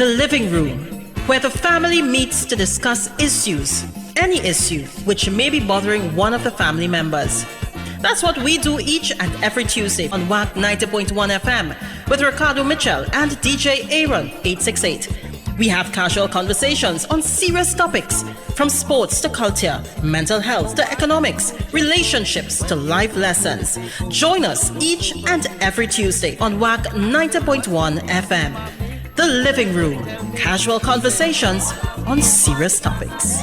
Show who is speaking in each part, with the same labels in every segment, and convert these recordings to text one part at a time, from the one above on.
Speaker 1: The living room, where the family meets to discuss issues, any issue which may be bothering one of the family members. That's what we do each and every Tuesday on WAC 90.1 FM with Ricardo Mitchell and DJ Aaron868. We have casual conversations on serious topics, from sports to culture, mental health to economics, relationships to life lessons. Join us each and every Tuesday on WAC 90.1 FM. The living room, casual conversations on serious topics.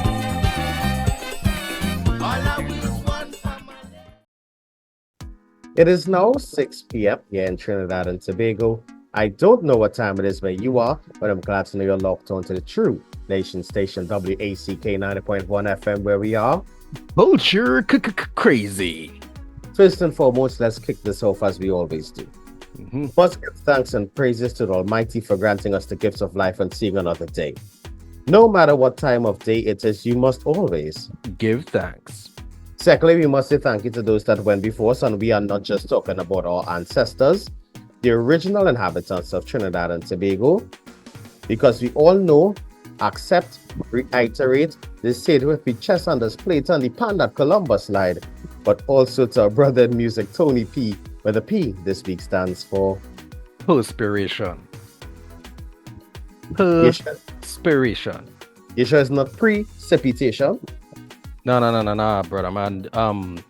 Speaker 2: It is now 6 p.m. here in Trinidad and Tobago. I don't know what time it is where you are, but I'm glad to know you're locked on to the true nation station WACK 90.1 FM where we are.
Speaker 3: Culture crazy.
Speaker 2: First and foremost, let's kick this off as we always do. Must give thanks and praises to the Almighty for granting us the gifts of life and seeing another day. No matter what time of day it is, you must always
Speaker 3: give thanks.
Speaker 2: Secondly, we must say thank you to those that went before us, and we are not just talking about our ancestors, the original inhabitants of Trinidad and Tobago, because we all know, accept, reiterate, they said with the chest on this plate and the pan that Columbus lied, but also to our brother in music, Tony P, where the P this week stands for
Speaker 3: Perspiration.
Speaker 2: You
Speaker 3: Perspiration.
Speaker 2: You sure it's not precipitation?
Speaker 3: No, brother man.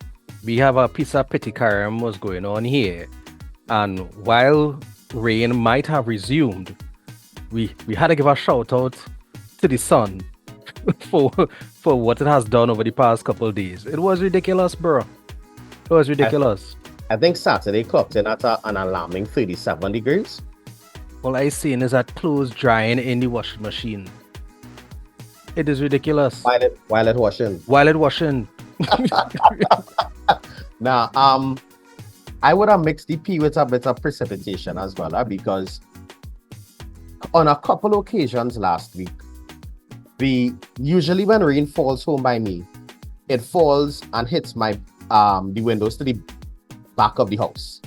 Speaker 3: We have a piece of petty carom was going on here, and while rain might have resumed, we had to give a shout out to the sun for what it has done over the past couple of days. It was ridiculous, bro. It was ridiculous.
Speaker 2: I think Saturday clocked in at an alarming 37 degrees.
Speaker 3: All I seen is that clothes drying in the washing machine. It is ridiculous.
Speaker 2: While it washing.
Speaker 3: While it washing.
Speaker 2: Now, I would have mixed the P with a bit of precipitation as well, because on a couple occasions last week, usually when rain falls home by me, it falls and hits my the windows to the back of the house.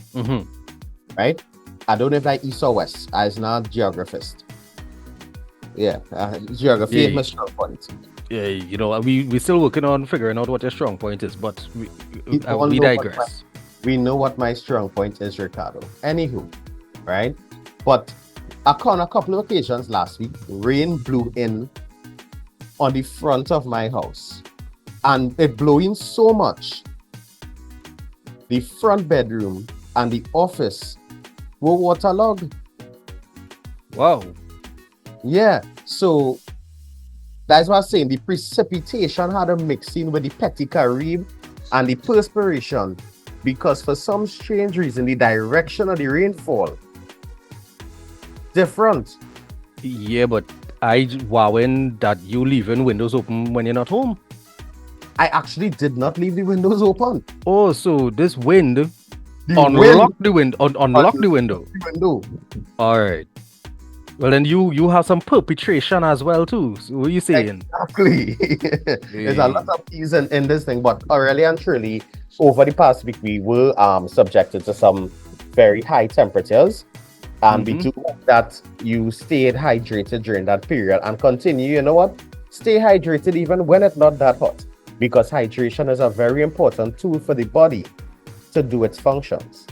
Speaker 2: Right? I don't know if I east or west. I'm not a geographist. Yeah, geography is my strong point.
Speaker 3: Yeah, you know, we're still working on figuring out what your strong point is, but we digress.
Speaker 2: We know what my strong point is, Ricardo. Anywho, right? But on a couple of occasions last week, rain blew in on the front of my house. And it blew in so much. The front bedroom and the office were waterlogged.
Speaker 3: Wow.
Speaker 2: Yeah, so that's what I'm saying. The precipitation had a mixing with the petty carib and the perspiration, because for some strange reason, the direction of the rainfall different.
Speaker 3: Yeah, but I wowing that you leaving windows open when you're not home.
Speaker 2: I actually did not leave the windows open.
Speaker 3: Oh, so this wind unlocked the window. All right. Well, then you have some perpetration as well too. So what are you saying?
Speaker 2: Exactly. There's a lot of ease in this thing, but really and truly, over the past week, we were subjected to some very high temperatures. And we do hope that you stayed hydrated during that period and continue. You know what? Stay hydrated even when it's not that hot, because hydration is a very important tool for the body to do its functions.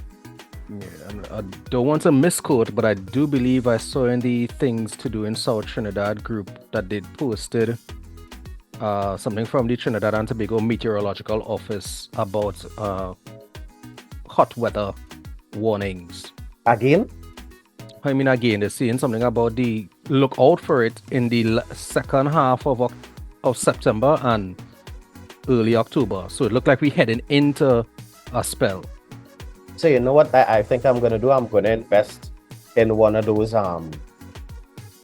Speaker 3: Yeah, I don't want to misquote, but I do believe I saw in the Things to Do in South Trinidad group that they posted something from the Trinidad and Tobago Meteorological Office about hot weather warnings.
Speaker 2: Again,
Speaker 3: they're saying something about the look out for it in the second half of September and early October. So it looked like we're heading into a spell.
Speaker 2: So you know what I think I'm gonna do? I'm gonna invest in one of those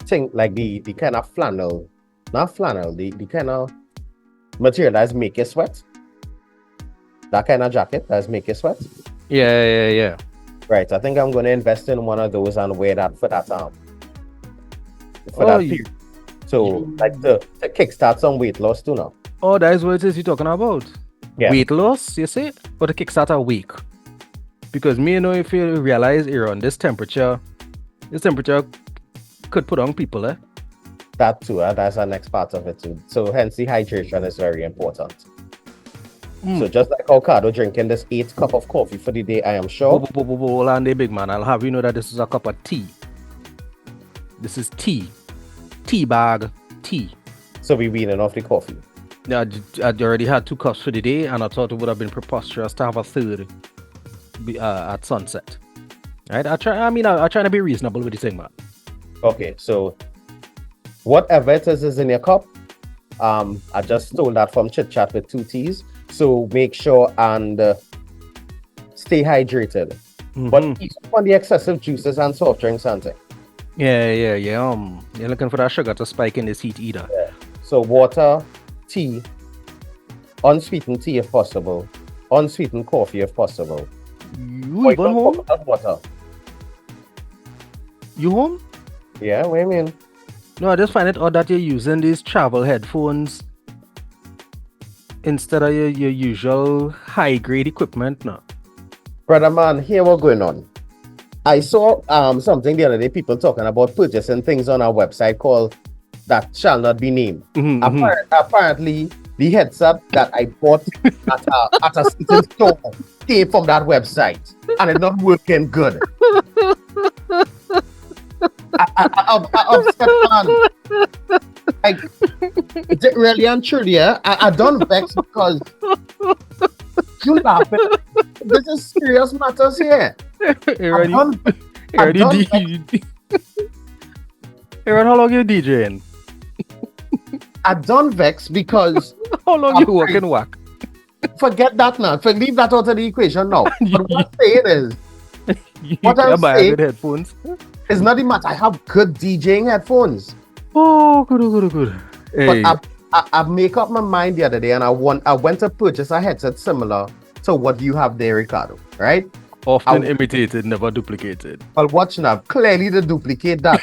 Speaker 2: thing like the kind of flannel, not flannel, the kind of material that's make you sweat. That kind of jacket that's make you sweat.
Speaker 3: Yeah.
Speaker 2: Right. I think I'm gonna invest in one of those and wear that for that period. So like to kickstart some weight loss too now.
Speaker 3: Oh, that is what it is you're talking about. Yeah. Weight loss, you say? Or to kickstart a week? Because me, you know, if you realize, Aaron, this temperature could put on people, eh?
Speaker 2: That too, that's the next part of it too. So hence the hydration is very important. So just like Ricardo drinking this 8 cup of coffee for the day, I am sure.
Speaker 3: Hold on there, big man. I'll have you know that this is a cup of tea. This is tea. Tea bag tea.
Speaker 2: So we weaning off the coffee.
Speaker 3: Yeah, I already had 2 cups for the day, and I thought it would have been preposterous to have a third at sunset. Right? I try to be reasonable with the thing, man.
Speaker 2: Okay, so whatever it is in your cup, I just stole that from Chit Chat with 2 T's. So make sure and stay hydrated. But ease up on the excessive juices and soft drinks, Santa.
Speaker 3: Yeah. You're looking for that sugar to spike in this heat either.
Speaker 2: Yeah. So water, tea, unsweetened tea if possible, unsweetened coffee if possible.
Speaker 3: You even home?
Speaker 2: Water.
Speaker 3: You home?
Speaker 2: Yeah, what do you mean?
Speaker 3: No, I just find it odd that you're using these travel headphones instead of your usual high-grade equipment now.
Speaker 2: Brother man, here what's going on. I saw something the other day, people talking about purchasing things on our website called that shall not be named. Apparently, the headset that I bought at a certain store came from that website, and it's not working good. I'm upset, man. Like, is it really and truly? Yeah? I don't vex because you laughing. This is serious matters here.
Speaker 3: Aaron, how long you DJing?
Speaker 2: I don't vex because
Speaker 3: how long you working whack?
Speaker 2: Forget that now. Leave that out of the equation now. But what I'm saying is, what I'm saying
Speaker 3: headphones.
Speaker 2: It's not the matter. I have good DJing headphones.
Speaker 3: Oh, good. Hey.
Speaker 2: But I make up my mind the other day, and I went to purchase a headset similar to what you have there, Ricardo. Right?
Speaker 3: Often imitated, never duplicated.
Speaker 2: Well, watch now. Clearly, they duplicate that.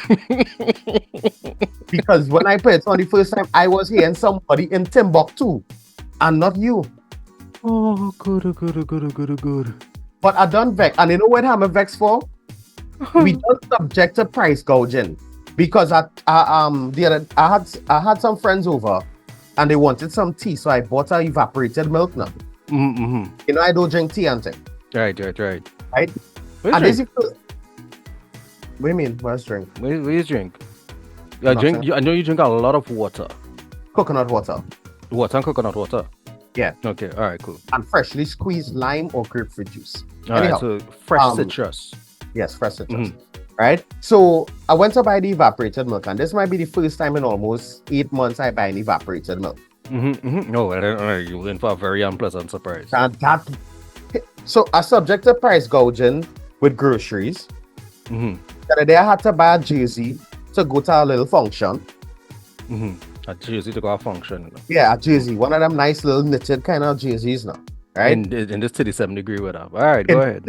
Speaker 2: Because when I put it on the first time, I was hearing somebody in Timbuktu, and not you.
Speaker 3: Oh, good.
Speaker 2: But I done vex, and you know what I'm a vex for? We don't subject to price gouging because I had some friends over and they wanted some tea, so I bought a evaporated milk now. You know I don't drink tea and thing.
Speaker 3: Right.
Speaker 2: And this is what do you mean? What's drink?
Speaker 3: What do you drink? I know you drink a lot of water.
Speaker 2: Coconut water.
Speaker 3: Water and coconut water.
Speaker 2: Yeah.
Speaker 3: Okay. All right. Cool.
Speaker 2: And freshly squeezed lime or grapefruit juice.
Speaker 3: Anyhow, so fresh citrus.
Speaker 2: Yes, fresh citrus. Right? So I went to buy the evaporated milk, and this might be the first time in almost 8 months I buy an evaporated milk.
Speaker 3: No, you're in for a very unpleasant surprise.
Speaker 2: So I subject to price gouging with groceries. The other day I had to buy a jersey to go to a little function.
Speaker 3: A jersey to go to a function.
Speaker 2: Yeah, a jersey. One of them nice little knitted kind of jerseys now. Right?
Speaker 3: In this 37-degree weather. All right, go ahead.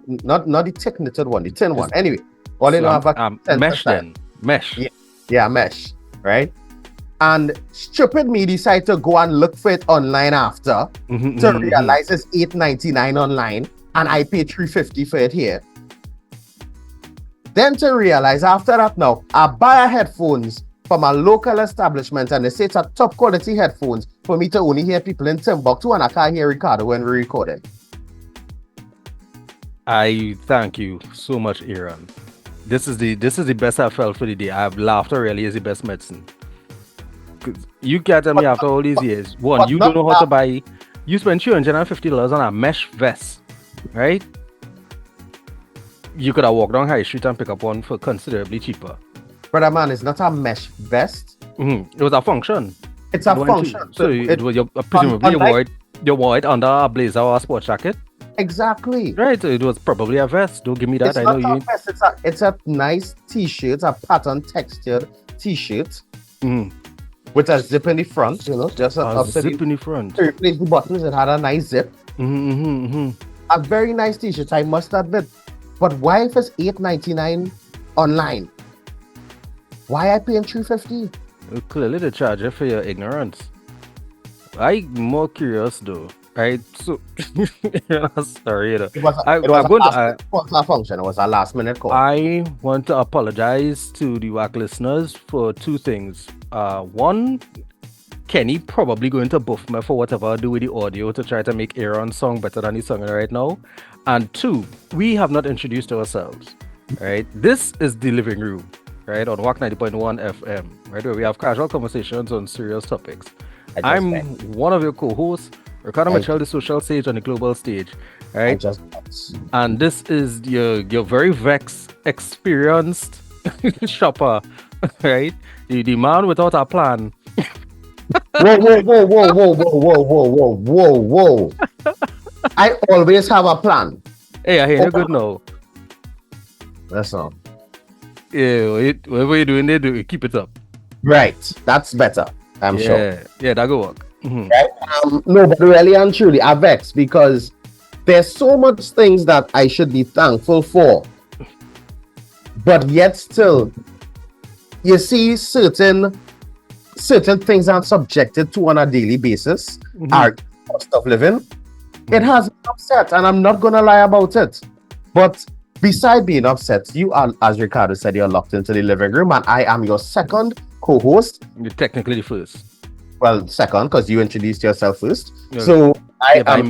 Speaker 2: Not the thick knitted one, the thin one. Anyway, all in have a
Speaker 3: mesh then. Mesh.
Speaker 2: Yeah, mesh. Right? And stupid me decide to go and look for it online after to realize it's $8.99 online and I pay $3.50 for it here. Then to realize after that now, I buy headphones from a local establishment and they say it's a top quality headphones for me to only hear people in Timbuktu and I can't hear Ricardo when we recorded.
Speaker 3: I thank you so much, Aaron. This is the best I felt for the day. Laughter really is the best medicine. You can't tell me after all these years. One, you don't know how to buy. You spend $250 on a mesh vest, right? You could have walked down High Street and pick up one for considerably cheaper.
Speaker 2: Brother man, it's not a mesh vest.
Speaker 3: It was a function.
Speaker 2: It's a function.
Speaker 3: So it was presumably you wore it under a blazer or a sports jacket.
Speaker 2: Exactly.
Speaker 3: Right. So it was probably a vest. Don't give me that.
Speaker 2: It's
Speaker 3: I
Speaker 2: not
Speaker 3: know
Speaker 2: a
Speaker 3: you.
Speaker 2: vest. It's a nice t-shirt, a pattern textured t-shirt with a zip in the front. You know, just
Speaker 3: a zip in the front.
Speaker 2: To replace the buttons, it had a nice zip. A very nice t-shirt, I must admit. But why if it's $8.99 online? Why I paying $3.50?
Speaker 3: Clearly the charger for your ignorance. I'm more curious though. right? So, sorry,
Speaker 2: It was
Speaker 3: I,
Speaker 2: it was
Speaker 3: I'm
Speaker 2: a
Speaker 3: going to.
Speaker 2: last minute call to a function. It was a last minute call.
Speaker 3: I want to apologize to the WAC listeners for two things. One, Kenny probably going to buff me for whatever I do with the audio to try to make Aaron's song better than he's singing right now. And two, we have not introduced ourselves. Right? This is the living room, right? On WAC 90.1 FM, right? Where we have casual conversations on serious topics. I'm one of your co-hosts, Ricardo Mitchell, the social sage on the global stage, right? And this is your very experienced shopper, right? The man without a plan.
Speaker 2: Whoa. I always have a plan.
Speaker 3: Hey, I hear you good now.
Speaker 2: That's all.
Speaker 3: Yeah, whatever you're doing there, keep it up.
Speaker 2: Right, that's better. I'm sure.
Speaker 3: Yeah, that go work. Mm-hmm.
Speaker 2: Right? No, but really and truly, I vex because there's so much things that I should be thankful for, but yet still, you see, certain things I'm subjected to on a daily basis are cost of living. It has me upset, and I'm not gonna lie about it. But beside being upset, you are, as Ricardo said, you're locked into the living room, and I am your second co-host.
Speaker 3: You're technically the first.
Speaker 2: Well, second, because you introduced yourself first.
Speaker 3: Yeah.
Speaker 2: So I am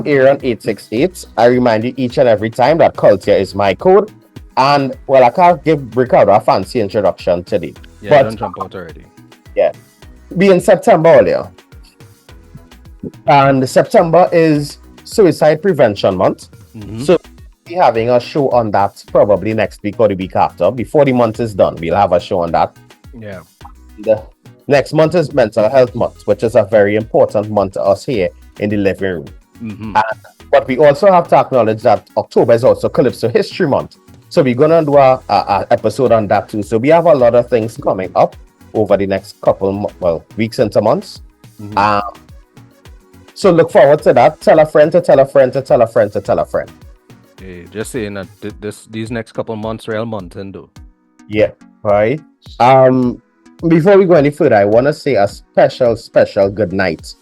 Speaker 2: Aaron868. I remind you each and every time that culture is my code. And well, I can't give Ricardo a fancy introduction today.
Speaker 3: Yeah,
Speaker 2: but
Speaker 3: don't jump out already.
Speaker 2: Yeah. Being September earlier. And September is Suicide Prevention Month. So we'll be having a show on that probably next week or the week after. Before the month is done, we'll have a show on that.
Speaker 3: Yeah.
Speaker 2: The next month is Mental Health Month, which is a very important month to us here in the living room. But we also have to acknowledge that October is also Calypso History Month. So we're going to do a episode on that too. So we have a lot of things coming up over the next couple, weeks into months. So look forward to that. Tell a friend to tell a friend to tell a friend to tell a friend.
Speaker 3: Hey, just saying that these next couple months, real month, do.
Speaker 2: Yeah, right. Before we go any further, I want to say a special good night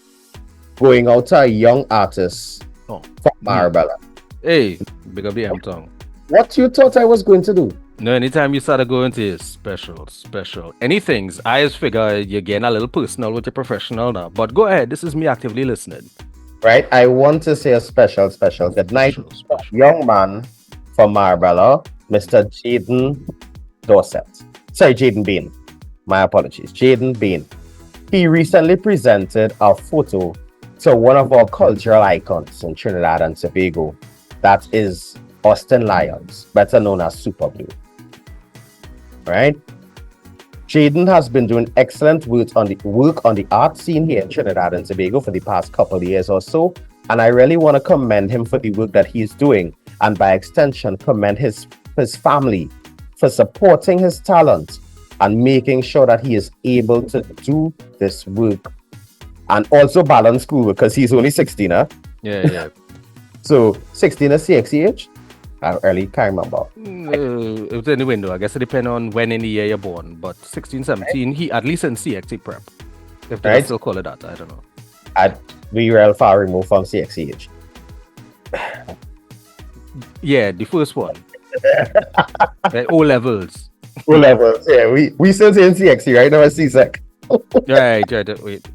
Speaker 2: going out to a young artist from Marabella.
Speaker 3: Hey, big up the M-Tongue.
Speaker 2: What you thought I was going to do?
Speaker 3: No, anytime you started going to special. Anythings, I just figure you're getting a little personal with your professional now. But go ahead, this is me actively listening.
Speaker 2: Right, I want to say a special good night. Young man from Marabella, Mr. Jaden Dorset. Sorry, Jaden Bain. My apologies. Jaden Bain. He recently presented a photo to one of our cultural icons in Trinidad and Tobago. That is Austin Lyons, better known as Super Blue. Right? Jaden has been doing excellent work on the art scene here in Trinidad and Tobago for the past couple of years or so, and I really want to commend him for the work that he's doing, and by extension commend his family for supporting his talent and making sure that he is able to do this work and also balance school because he's only 16, huh?
Speaker 3: Yeah.
Speaker 2: So 16 is CXC age? I really can't remember.
Speaker 3: It was in the window. I guess it depends on when in the year you're born. But 16, 17, he at least in CXC prep. If they still call it that, I don't know.
Speaker 2: I'd be real far removed from CXC age.
Speaker 3: Yeah, the first one. Right, O levels.
Speaker 2: O levels, yeah. We still say in CXC right now at CSEC.
Speaker 3: Right, wait.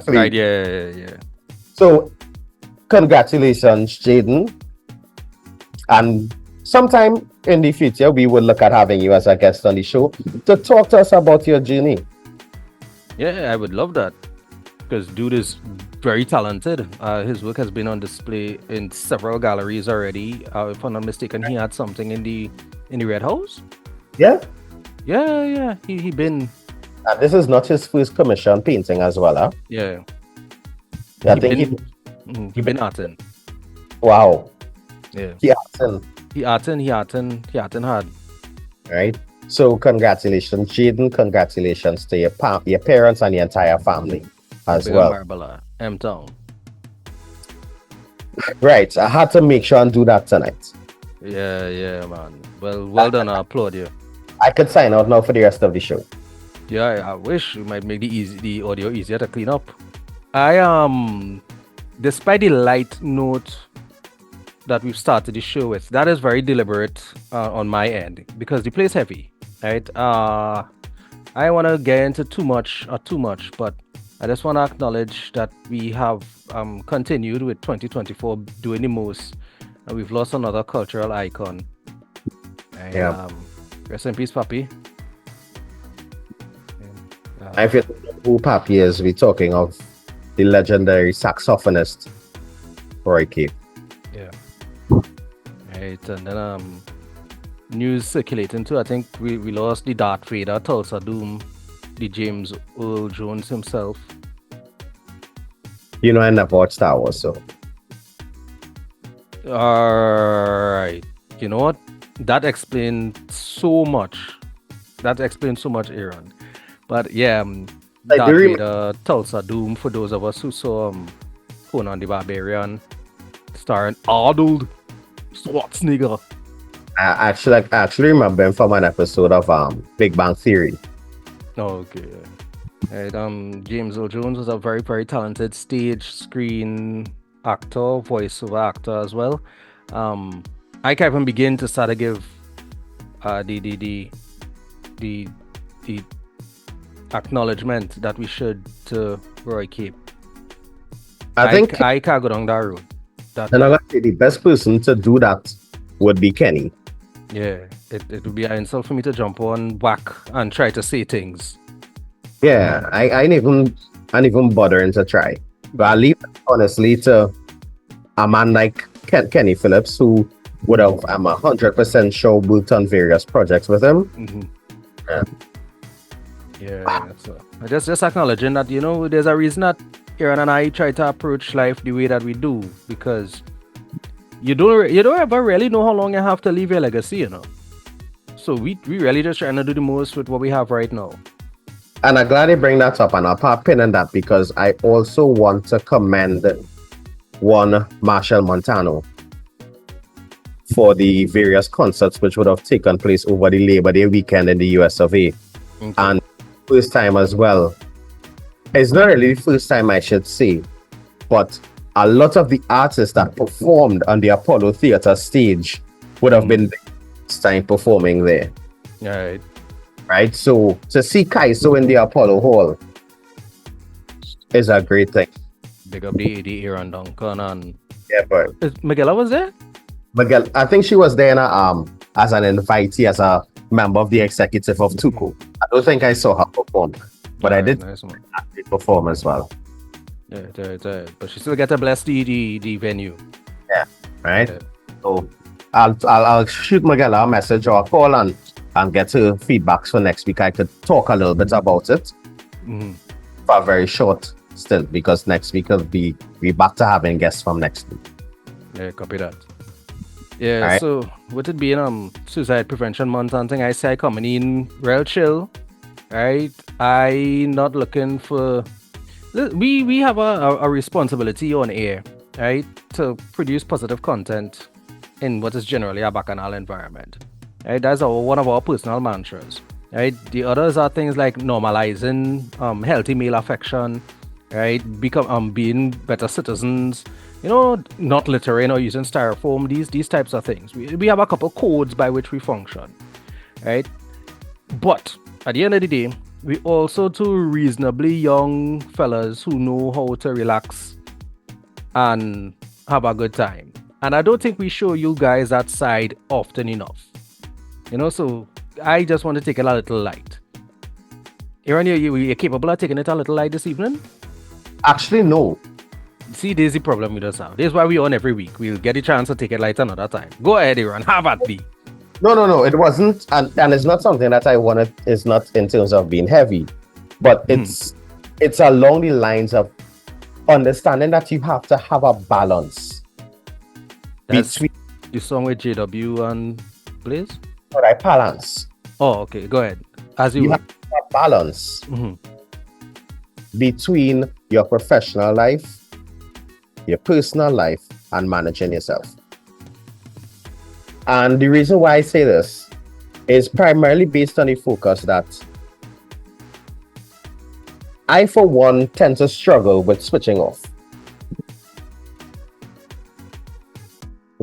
Speaker 3: Right, yeah. So,
Speaker 2: congratulations, Jaden. And sometime in the future, we will look at having you as a guest on the show to talk to us about your journey.
Speaker 3: Yeah, I would love that. Because dude is very talented. His work has been on display in several galleries already. If I'm not mistaken, he had something in the Red House.
Speaker 2: Yeah.
Speaker 3: He been.
Speaker 2: And this is not his first commission painting as well, huh?
Speaker 3: Yeah.
Speaker 2: I think
Speaker 3: he been arting.
Speaker 2: Wow.
Speaker 3: Yeah.
Speaker 2: He
Speaker 3: arting hard.
Speaker 2: Right. So congratulations, Jaden. Congratulations to your parents and your entire family as well.
Speaker 3: Marbella, M-Town.
Speaker 2: Right. I had to make sure and do that tonight.
Speaker 3: Yeah, man. Well done. I applaud you.
Speaker 2: I could sign out now for the rest of the show.
Speaker 3: Yeah, I wish we might make the audio easier to clean up. Despite the light note that we've started the show with, that is very deliberate on my end because the play is heavy, right? I want to get into too much, but I just want to acknowledge that we have continued with 2024 doing the most, and we've lost another cultural icon. And,
Speaker 2: Yeah.
Speaker 3: Rest in peace, Papi.
Speaker 2: I feel who Papi is, we're talking of the legendary saxophonist Roy K.
Speaker 3: Yeah. Right, and then news circulating too. I think we lost the Darth Vader, Tulsa Doom, the James Earl Jones himself.
Speaker 2: You know, I never watched Star Wars, so.
Speaker 3: Alright. You know what? That explains so much. Aaron. But yeah,
Speaker 2: I
Speaker 3: Darth
Speaker 2: do
Speaker 3: Vader, Tulsa Doom, for those of us who saw Conan the Barbarian, starring Arnold Schwarzenegger.
Speaker 2: I actually remember him from an episode of Big Bang Theory.
Speaker 3: Okay. Right, James Earl Jones was a very, very talented stage, screen actor, voiceover actor as well. I can't even begin to start to give the acknowledgement that we should to Roy Cape.
Speaker 2: I think
Speaker 3: I can't go down that road.
Speaker 2: and I'm gonna say the best person to do that would be Kenny.
Speaker 3: Yeah, it would be an insult for me to jump on whack and try to say things.
Speaker 2: Yeah, I ain't even bothering to try. But I leave it honestly to a man like Kenny Phillips, who would have, I'm 100% sure, worked on various projects with him.
Speaker 3: Mm-hmm. Yeah. So just acknowledging that, you know, there's a reason that Aaron and I try to approach life the way that we do, because you don't ever really know how long you have to leave your legacy, you know. So we really just trying to do the most with what we have right now.
Speaker 2: And I'm glad you bring that up, and I'll put a pin in that because I also want to commend one Marshall Montano for the various concerts which would have taken place over the Labor Day weekend in the US of A.
Speaker 3: Okay.
Speaker 2: And first time as well. It's not really the first time, I should say, but a lot of the artists that performed on the Apollo Theater stage would have been the first time performing there.
Speaker 3: Right.
Speaker 2: Right? So to see Kaiso in the Apollo Hall is a great thing.
Speaker 3: Big up the Aaron Duncan and
Speaker 2: Yeah, but
Speaker 3: Miguel was there?
Speaker 2: Miguel, I think she was there in as an invitee, as a member of the executive of Tuco. I don't think I saw her perform, but I did perform as well.
Speaker 3: Yeah, but she still get to bless the venue.
Speaker 2: Yeah, right.
Speaker 3: Yeah.
Speaker 2: So I'll shoot Miguel a message or a call and get her feedbacks for next week. I could talk a little bit about it for a very short still, because next week will be back to having guests from next week.
Speaker 3: Yeah, copy that. Yeah,
Speaker 2: right.
Speaker 3: So with it being Suicide Prevention Month and thing, I say coming in real chill, right? I not looking for. We have a responsibility on air, right, to produce positive content in what is generally a bacchanal environment. Right, that's one of our personal mantras. Right, the others are things like normalizing healthy male affection, right, being better citizens, you know, not littering or using styrofoam, these types of things. We have a couple codes by which we function, right? But at the end of the day, we also two reasonably young fellas who know how to relax and have a good time. And I don't think we show you guys that side often enough. You know, so I just want to take it a little light. Aaron, you're capable of taking it a little light this evening?
Speaker 2: Actually, no.
Speaker 3: See, there's the problem with us now. This is why we're on every week. We'll get a chance to take it light another time. Go ahead, Aaron. Have at me.
Speaker 2: No. It wasn't, and it's not something that I wanted. It's not in terms of being heavy, but it's along the lines of understanding that you have to have a balance.
Speaker 3: That's the song with JW and Blaze?
Speaker 2: Right, balance.
Speaker 3: Oh, okay. Go ahead. As
Speaker 2: you have to have a balance between your professional life, your personal life, and managing yourself. And the reason why I say this is primarily based on the focus that I, for one, tend to struggle with switching off.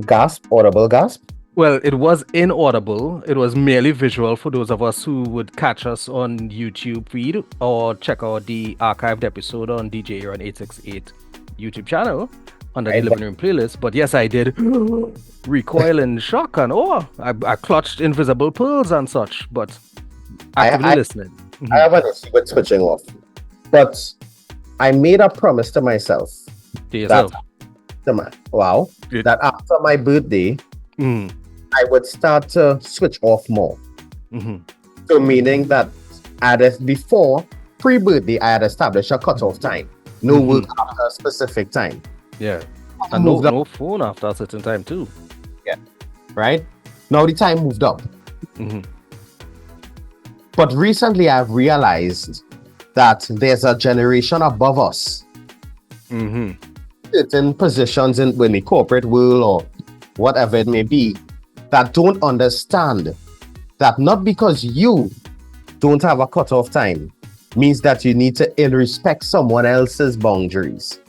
Speaker 2: Gasp, audible gasp.
Speaker 3: Well, it was inaudible. It was merely visual for those of us who would catch us on YouTube feed or check out the archived episode on DJ Aaron868 YouTube channel under the living room playlist. But yes, I did recoil in shock and I clutched invisible pearls and such, but actively listening.
Speaker 2: I have an issue with switching off, but I made a promise to myself.
Speaker 3: To yourself?
Speaker 2: That after my birthday, I would start to switch off more. So meaning that before pre-birthday, I had established a cutoff time. No work after a specific time.
Speaker 3: Yeah. And no phone after a certain time too.
Speaker 2: Yeah. Right? Now the time moved up. But recently I've realized that there's a generation above us. Certain positions in the corporate world or whatever it may be, that don't understand that not because you don't have a cutoff time means that you need to ill-respect someone else's boundaries.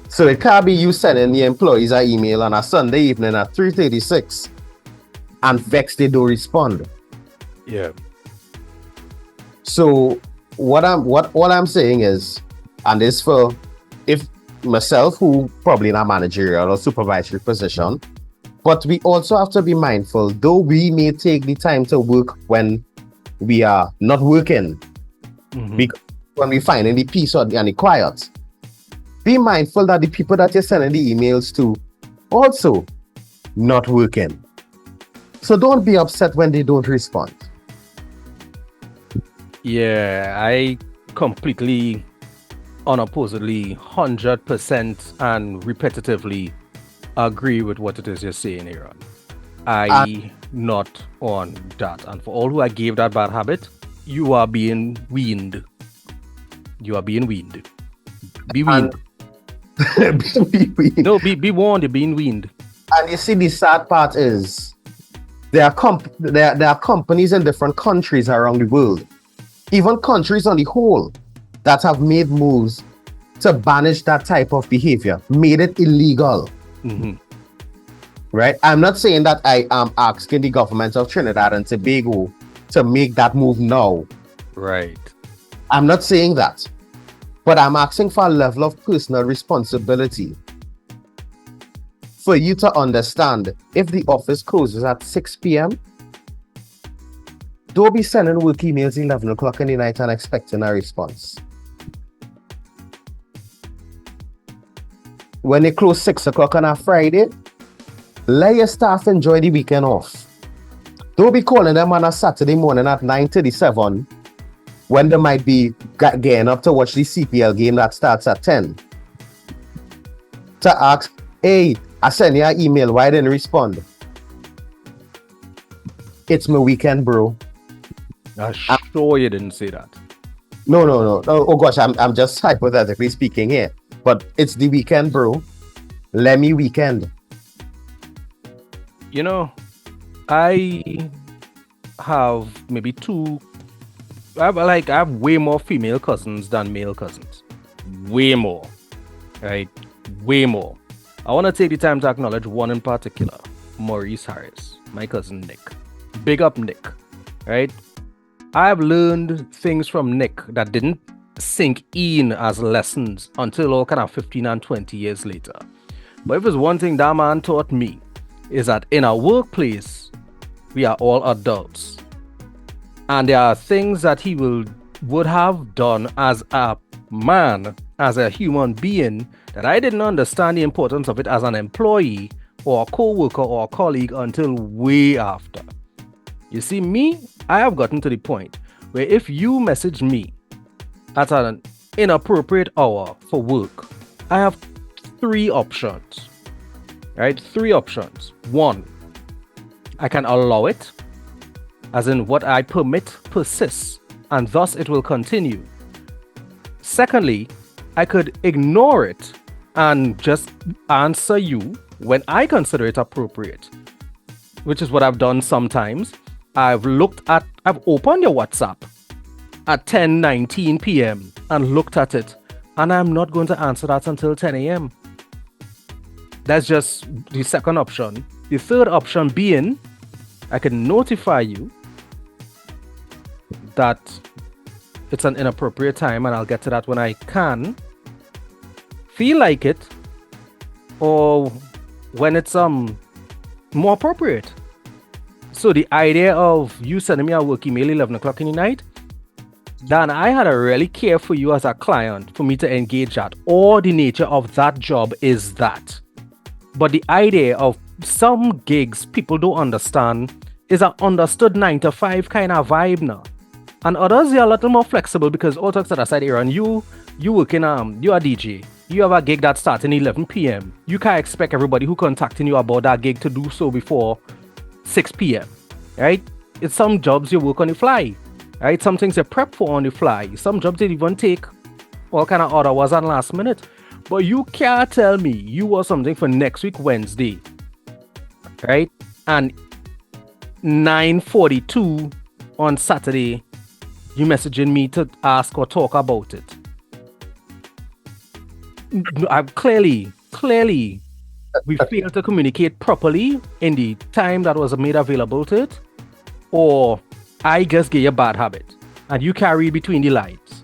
Speaker 2: So it can't be you sending the employees an email on a Sunday evening at 3:36 and vexed they don't respond.
Speaker 3: Yeah.
Speaker 2: So what I'm saying is, and this for if myself who probably in a managerial or supervisory position, but we also have to be mindful, though we may take the time to work when we are not working, because when we find the peace and the quiet, be mindful that the people that you're sending the emails to also not working. So don't be upset when they don't respond.
Speaker 3: Yeah, I completely, unopposedly, 100% and repetitively agree with what it is you're saying, Aaron. I not on that. And for all who I gave that bad habit, you are being weaned. You are being weaned. Be weaned. No, be warned, you're being weaned.
Speaker 2: And you see, the sad part is there are companies in different countries around the world, even countries on the whole, that have made moves to banish that type of behavior, made it illegal. Right? I'm not saying that I am asking the government of Trinidad and Tobago to make that move now.
Speaker 3: Right.
Speaker 2: I'm not saying that. But I'm asking for a level of personal responsibility for you to understand if the office closes at 6 p.m., don't be sending work emails 11 o'clock in the night and expecting a response. When they close 6 o'clock on a Friday, let your staff enjoy the weekend off. Don't be calling them on a Saturday morning at 9:37 when they might be getting up to watch the CPL game that starts at 10. To ask, hey, I sent you an email, why didn't you respond? It's my weekend, bro.
Speaker 3: I'm sure you didn't say that.
Speaker 2: No. Oh gosh, I'm just hypothetically speaking here. But it's the weekend, bro. Let me weekend.
Speaker 3: You know, I have maybe I have way more female cousins than male cousins. Way more. Right? Way more. I want to take the time to acknowledge one in particular. Maurice Harris. My cousin Nick. Big up Nick. Right? I have learned things from Nick that didn't sink in as lessons until all kind of 15 and 20 years later. But if there's one thing that man taught me, is that in our workplace, we are all adults. And there are things that he would have done as a man, as a human being, that I didn't understand the importance of it as an employee or a co-worker or a colleague until way after. You see, me, I have gotten to the point where if you message me at an inappropriate hour for work, I have 3 options. Right? 3 options. 1, I can allow it, as in what I permit persists, and thus it will continue. Secondly, I could ignore it and just answer you when I consider it appropriate, which is what I've done sometimes. I've opened your WhatsApp at 10:19 p.m. and looked at it, and I'm not going to answer that until 10 a.m. That's just the second option. The third option being, I can notify you that it's an inappropriate time, and I'll get to that when I can feel like it, or when it's more appropriate. So the idea of you sending me a work email 11 o'clock in the night, Dan, I had to really care for you as a client for me to engage that. Or the nature of that job is that. But the idea of some gigs people don't understand is an understood 9 to 5 kind of vibe now. And others are a little more flexible because all talks aside, Aaron, you working, you're a DJ. You have a gig that starts at 11 p.m. You can't expect everybody who contacting you about that gig to do so before 6 p.m. Right? It's some jobs you work on the fly. Right? Some things you prep for on the fly. Some jobs they even take all kind of odd hours and last minute. But you can't tell me you want something for next week Wednesday. Right? And 9:42 on Saturday, you messaging me to ask or talk about it. Clearly, we failed to communicate properly in the time that was made available to it, or I just get a bad habit and you carry between the lines.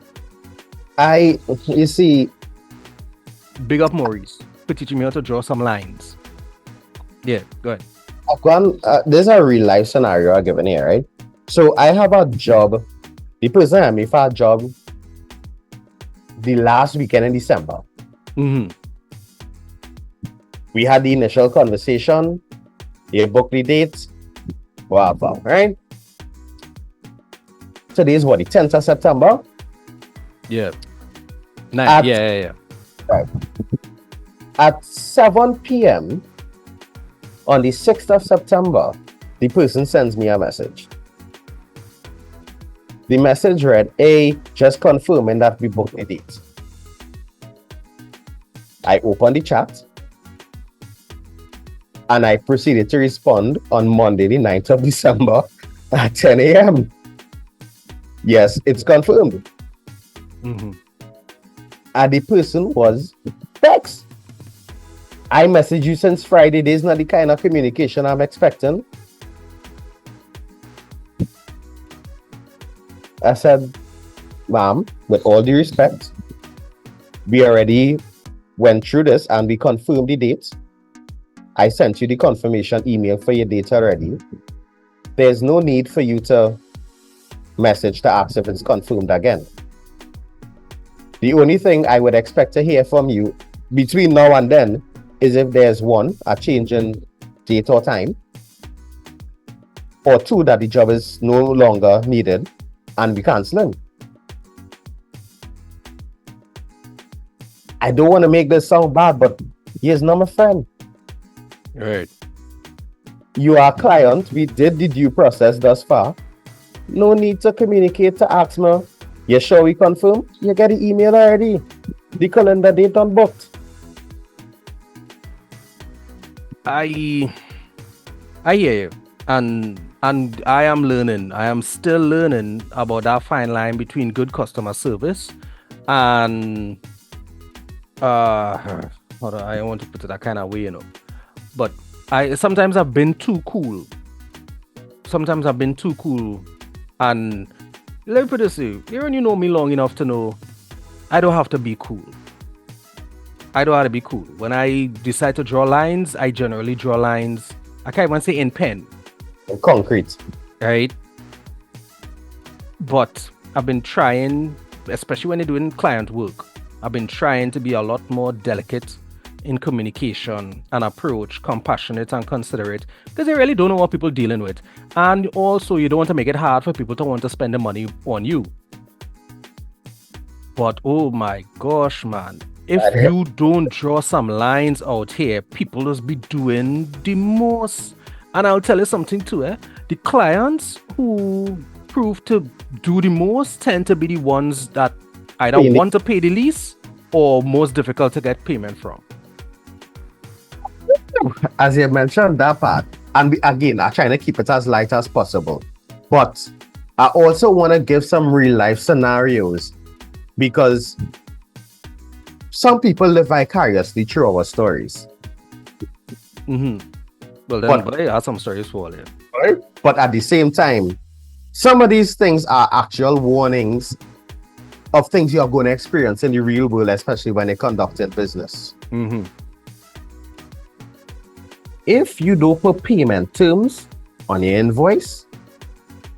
Speaker 2: You see,
Speaker 3: big up Maurice for teaching me how to draw some lines. Yeah, go ahead.
Speaker 2: I've gone, there's a real life scenario I've given here, right? So I have a job, the person I for a job the last weekend in December.
Speaker 3: Mm-hmm.
Speaker 2: We had the initial conversation, you booked the dates, whatever, right? Today is what, the 10th of September?
Speaker 3: Yeah. Nice. Yeah.
Speaker 2: Right. At 7 p.m. on the 6th of September, the person sends me a message. The message read, just confirming that we booked the dates. I opened the chat and I proceeded to respond on Monday, the 9th of December at 10 a.m. Yes, it's confirmed.
Speaker 3: Mm-hmm.
Speaker 2: And the person was vexed. I messaged you since Friday. This is not the kind of communication I'm expecting. I said, ma'am, with all due respect, we already went through this and we confirmed the dates. I sent you the confirmation email for your date already. There's no need for you to message to ask if it's confirmed again. The only thing I would expect to hear from you between now and then is if there's one, a change in date or time, or two, that the job is no longer needed and we canceling. I don't want to make this sound bad, but he's not my friend.
Speaker 3: Right.
Speaker 2: You are a client. We did the due process thus far. No need to communicate to ask me, you sure we confirm? You get the email already. The calendar date unbooked.
Speaker 3: I hear you. And I am learning. I am still learning about that fine line between good customer service and hold on, I don't want to put it that kind of way, But sometimes I've been too cool. And let me put it this way, even you know me long enough to know I don't have to be cool. I don't have to be cool. When I decide to draw lines, I generally draw lines, I can't even say in pen.
Speaker 2: In concrete.
Speaker 3: Right? But I've been trying, especially when you're doing client work, I've been trying to be a lot more delicate in communication and approach, compassionate and considerate, because you really don't know what people are dealing with. And also, you don't want to make it hard for people to want to spend the money on you. But oh my gosh, man, if you don't draw some lines out here, people just be doing the most. And I'll tell you something too, the clients who prove to do the most tend to be the ones that either want to pay the least or most difficult to get payment from.
Speaker 2: As you mentioned that part, and again, I'm trying to keep it as light as possible. But I also want to give some real life scenarios because some people live vicariously through our stories.
Speaker 3: Well, then, but I have some stories for you.
Speaker 2: Right? But at the same time, some of these things are actual warnings of things you are going to experience in the real world, especially when you're conducting business. If you don't put payment terms on your invoice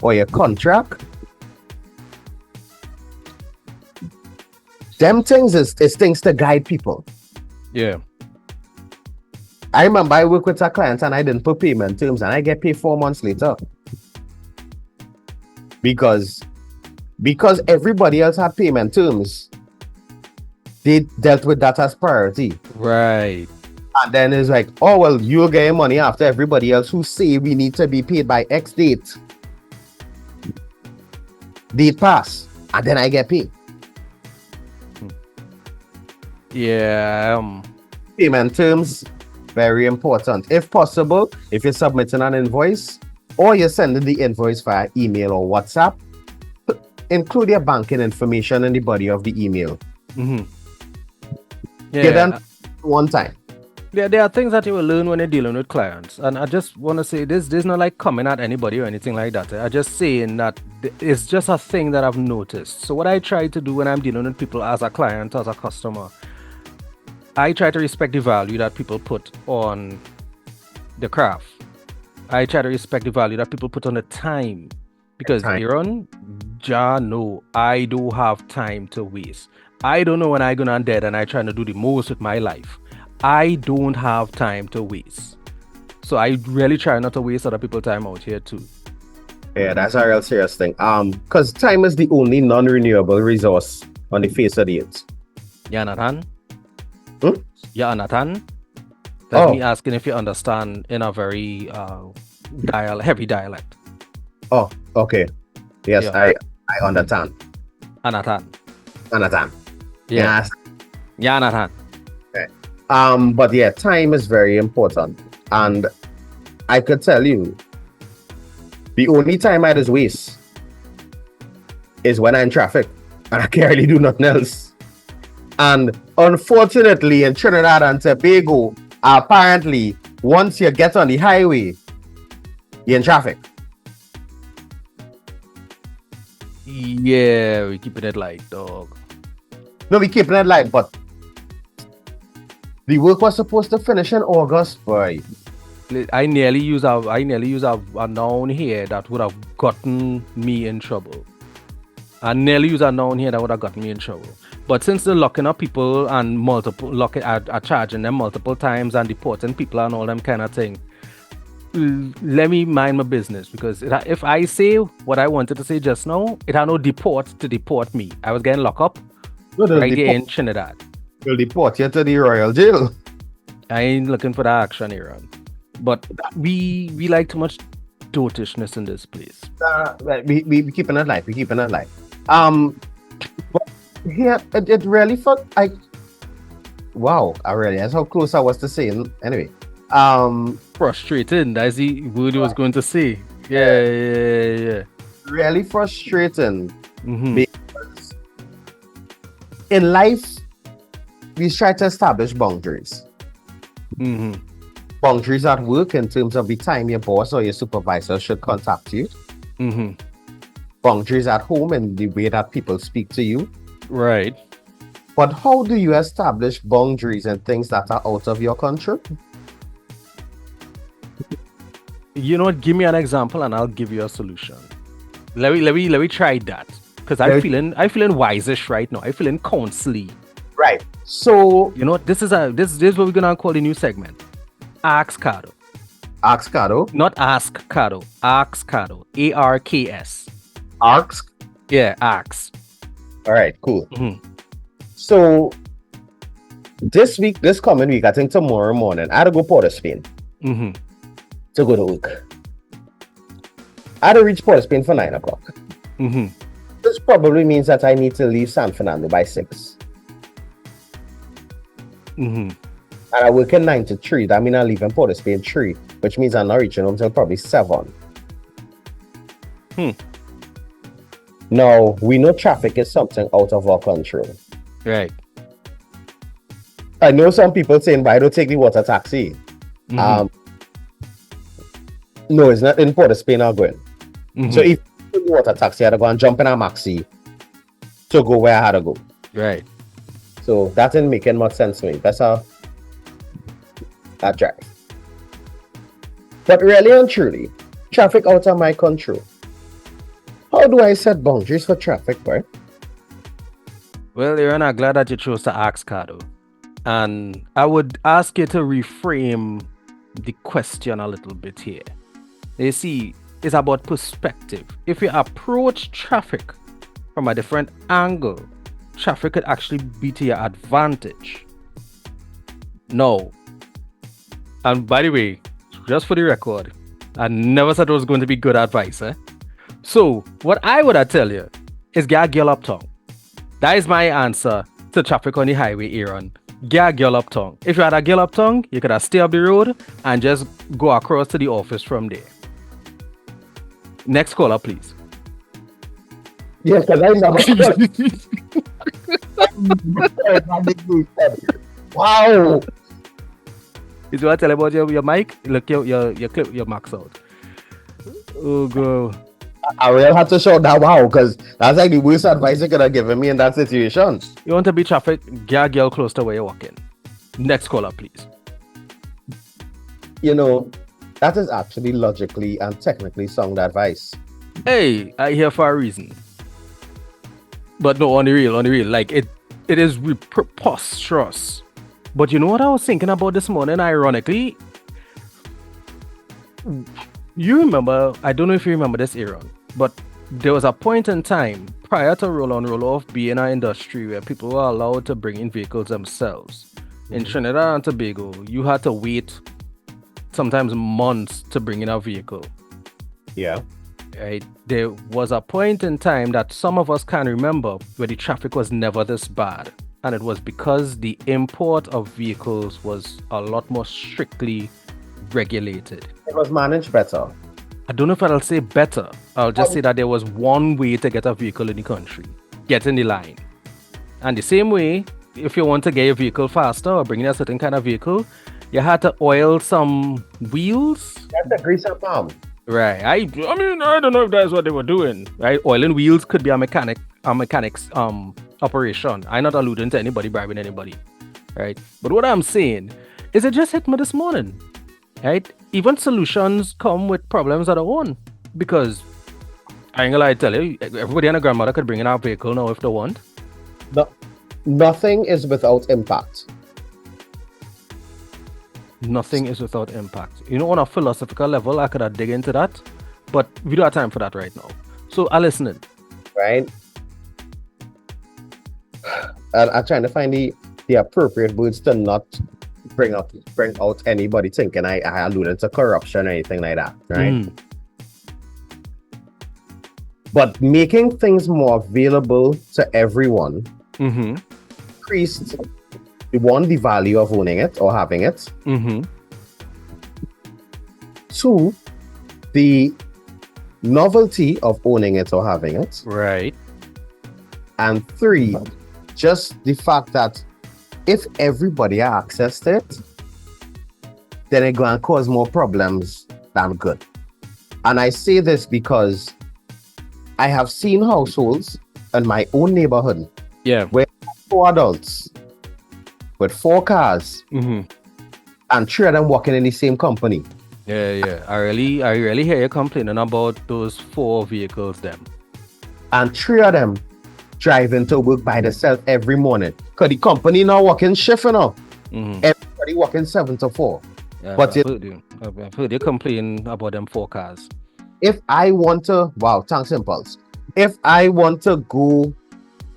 Speaker 2: or your contract, them things is things to guide people.
Speaker 3: Yeah.
Speaker 2: I remember I worked with a client and I didn't put payment terms and I get paid 4 months later. Because everybody else had payment terms, they dealt with that as priority.
Speaker 3: Right.
Speaker 2: And then it's like, oh, well, you're getting money after everybody else who say we need to be paid by X date. Date pass, and then I get paid.
Speaker 3: Yeah.
Speaker 2: Payment terms, very important. If possible, if you're submitting an invoice or you're sending the invoice via email or WhatsApp, include your banking information in the body of the email.
Speaker 3: Yeah.
Speaker 2: Get them one time.
Speaker 3: Yeah, there are things that you will learn when you're dealing with clients. And I just want to say this is not like coming at anybody or anything like that. I'm just saying that it's just a thing that I've noticed. So what I try to do when I'm dealing with people as a client, as a customer, I try to respect the value that people put on the craft. I try to respect the value that people put on the time. Because Aaron, no, I do have time to waste. I don't know when I'm gonna dead and I'm trying to do the most with my life. I don't have time to waste. So I really try not to waste other people's time out here too.
Speaker 2: Yeah, that's a real serious thing. Because time is the only non-renewable resource on the face of the earth.
Speaker 3: Yeah, Nathan?
Speaker 2: Hmm?
Speaker 3: Yeah, Nathan? That's me asking if you understand in a very heavy dialect.
Speaker 2: Oh, okay. Yes, yeah. I understand.
Speaker 3: Anatan.
Speaker 2: Yes.
Speaker 3: Yeah, Nathan.
Speaker 2: Okay. But yeah, time is very important. And I could tell you, the only time I just waste is when I'm in traffic and I can't really do nothing else. And unfortunately, in Trinidad and Tobago, apparently, once you get on the highway, you're in traffic.
Speaker 3: Yeah, we keeping it light, dog.
Speaker 2: No, we keeping it light, but the work was supposed to finish in August, boy.
Speaker 3: I nearly use a noun here that would have gotten me in trouble. I nearly use a noun here that would have gotten me in trouble. But since they're locking up people and are charging them multiple times and deporting people and all them kind of thing, let me mind my business, because if I say what I wanted to say just now, it had no deport to deport me. I was getting locked up right here in Trinidad.
Speaker 2: They'll deport you to the royal jail.
Speaker 3: I ain't looking for that action, Aaron. But we like too much dotishness in this place.
Speaker 2: We keeping it light. But here it really felt like, wow, that's how close I was to saying. Anyway,
Speaker 3: frustrating. That's the word I was going to say. Yeah.
Speaker 2: Really frustrating. Because in life, we try to establish boundaries. Boundaries at work in terms of the time your boss or your supervisor should contact you. Boundaries at home and the way that people speak to you.
Speaker 3: Right.
Speaker 2: But how do you establish boundaries and things that are out of your control?
Speaker 3: You know what? Give me an example and I'll give you a solution. Let me try that. Because I'm feeling wise-ish right now. I'm feeling counsely.
Speaker 2: Right. So
Speaker 3: you know what? This is what we're gonna call the new segment. Ask Cado.
Speaker 2: Ask Cado?
Speaker 3: Not ask Cado. Ask Cado. ARKS.
Speaker 2: Ask?
Speaker 3: Yeah, ask.
Speaker 2: All right, cool. So this coming week, I think tomorrow morning, I had to go Port of Spain to go to work. I had to reach Port of Spain for 9 o'clock. This probably means that I need to leave San Fernando by 6. And I work in 9 to 3. That means I leave in Port of Spain 3, which means I'm not reaching home until probably 7. Now, we know traffic is something out of our control.
Speaker 3: Right.
Speaker 2: I know some people saying, why don't take the water taxi?
Speaker 3: Mhm.
Speaker 2: No, it's not in Port of Spain or going.
Speaker 3: Mhm.
Speaker 2: So if I took the water taxi, I had to go and jump in a maxi to go where I had to go.
Speaker 3: Right.
Speaker 2: So that didn't make much sense to me. That's how I drive. But really and truly, traffic out of my control. How do I set boundaries for traffic, right?
Speaker 3: Well, Aaron, I'm glad that you chose to ask, Cardo. And I would ask you to reframe the question a little bit here. You see, it's about perspective. If you approach traffic from a different angle, traffic could actually be to your advantage. No. And by the way, just for the record, I never said it was going to be good advice, eh? So, what I would tell you is get a girl uptown. That is my answer to traffic on the highway, Aaron. Get a girl uptown. If you had a girl uptown, you could have stay up the road and just go across to the office from there. Next caller, please.
Speaker 2: Yes, because I never. Wow.
Speaker 3: Is what I tell you about your mic? Look, your clip, your max out. Oh, girl.
Speaker 2: I will have to shout that wow, because that's like the worst advice you could have given me in that situation.
Speaker 3: You want to be traffic? Get a girl close to where you're walking. Next caller, please.
Speaker 2: You know, that is actually logically and technically sound advice.
Speaker 3: Hey, I here for a reason. But no, on the real, like it is preposterous. But you know what I was thinking about this morning, ironically? You remember, I don't know if you remember this, Aaron, but there was a point in time prior to roll on, roll off being an industry where people were allowed to bring in vehicles themselves. In Trinidad and Tobago, you had to wait sometimes months to bring in a vehicle.
Speaker 2: Yeah.
Speaker 3: Right? There was a point in time that some of us can remember where the traffic was never this bad. And it was because the import of vehicles was a lot more strictly regulated.
Speaker 2: It was managed better.
Speaker 3: I don't know if I'll say better. I'll just say that there was one way to get a vehicle in the country. Get in the line. And the same way, if you want to get your vehicle faster or bring in a certain kind of vehicle, you had to oil some wheels.
Speaker 2: That's a grease up arm.
Speaker 3: Right. I mean, I don't know if that's what they were doing. Right. Oiling wheels could be a mechanic's operation. I'm not alluding to anybody bribing anybody. Right. But what I'm saying is it just hit me this morning. Right? Even solutions come with problems of their own. Because I ain't gonna lie to tell you, everybody and a grandmother could bring in our vehicle now if they want.
Speaker 2: No, nothing is without impact.
Speaker 3: Nothing is without impact. You know, on a philosophical level, I could have dig into that, but we don't have time for that right now. So, I listening.
Speaker 2: Right? And I'm trying to find the appropriate words to not bring out anybody thinking I alluded to corruption or anything like that, right? But making things more available to everyone increased the value of owning it or having it. Two, the novelty of owning it or having it.
Speaker 3: Right.
Speaker 2: And three, just the fact that if everybody accessed it, then it's going to cause more problems than good. And I say this because I have seen households in my own neighborhood where 4 adults with 4 cars and 3 of them working in the same company.
Speaker 3: Yeah. I really hear you complaining about those 4 vehicles then.
Speaker 2: And 3 of them driving to work by themselves every morning. Because the company now working shift, you know. Everybody working 7 to 4.
Speaker 3: Yeah,
Speaker 2: but
Speaker 3: I've heard you complain about them 4 cars.
Speaker 2: If I want to, wow, thanks Impulse. If I want to go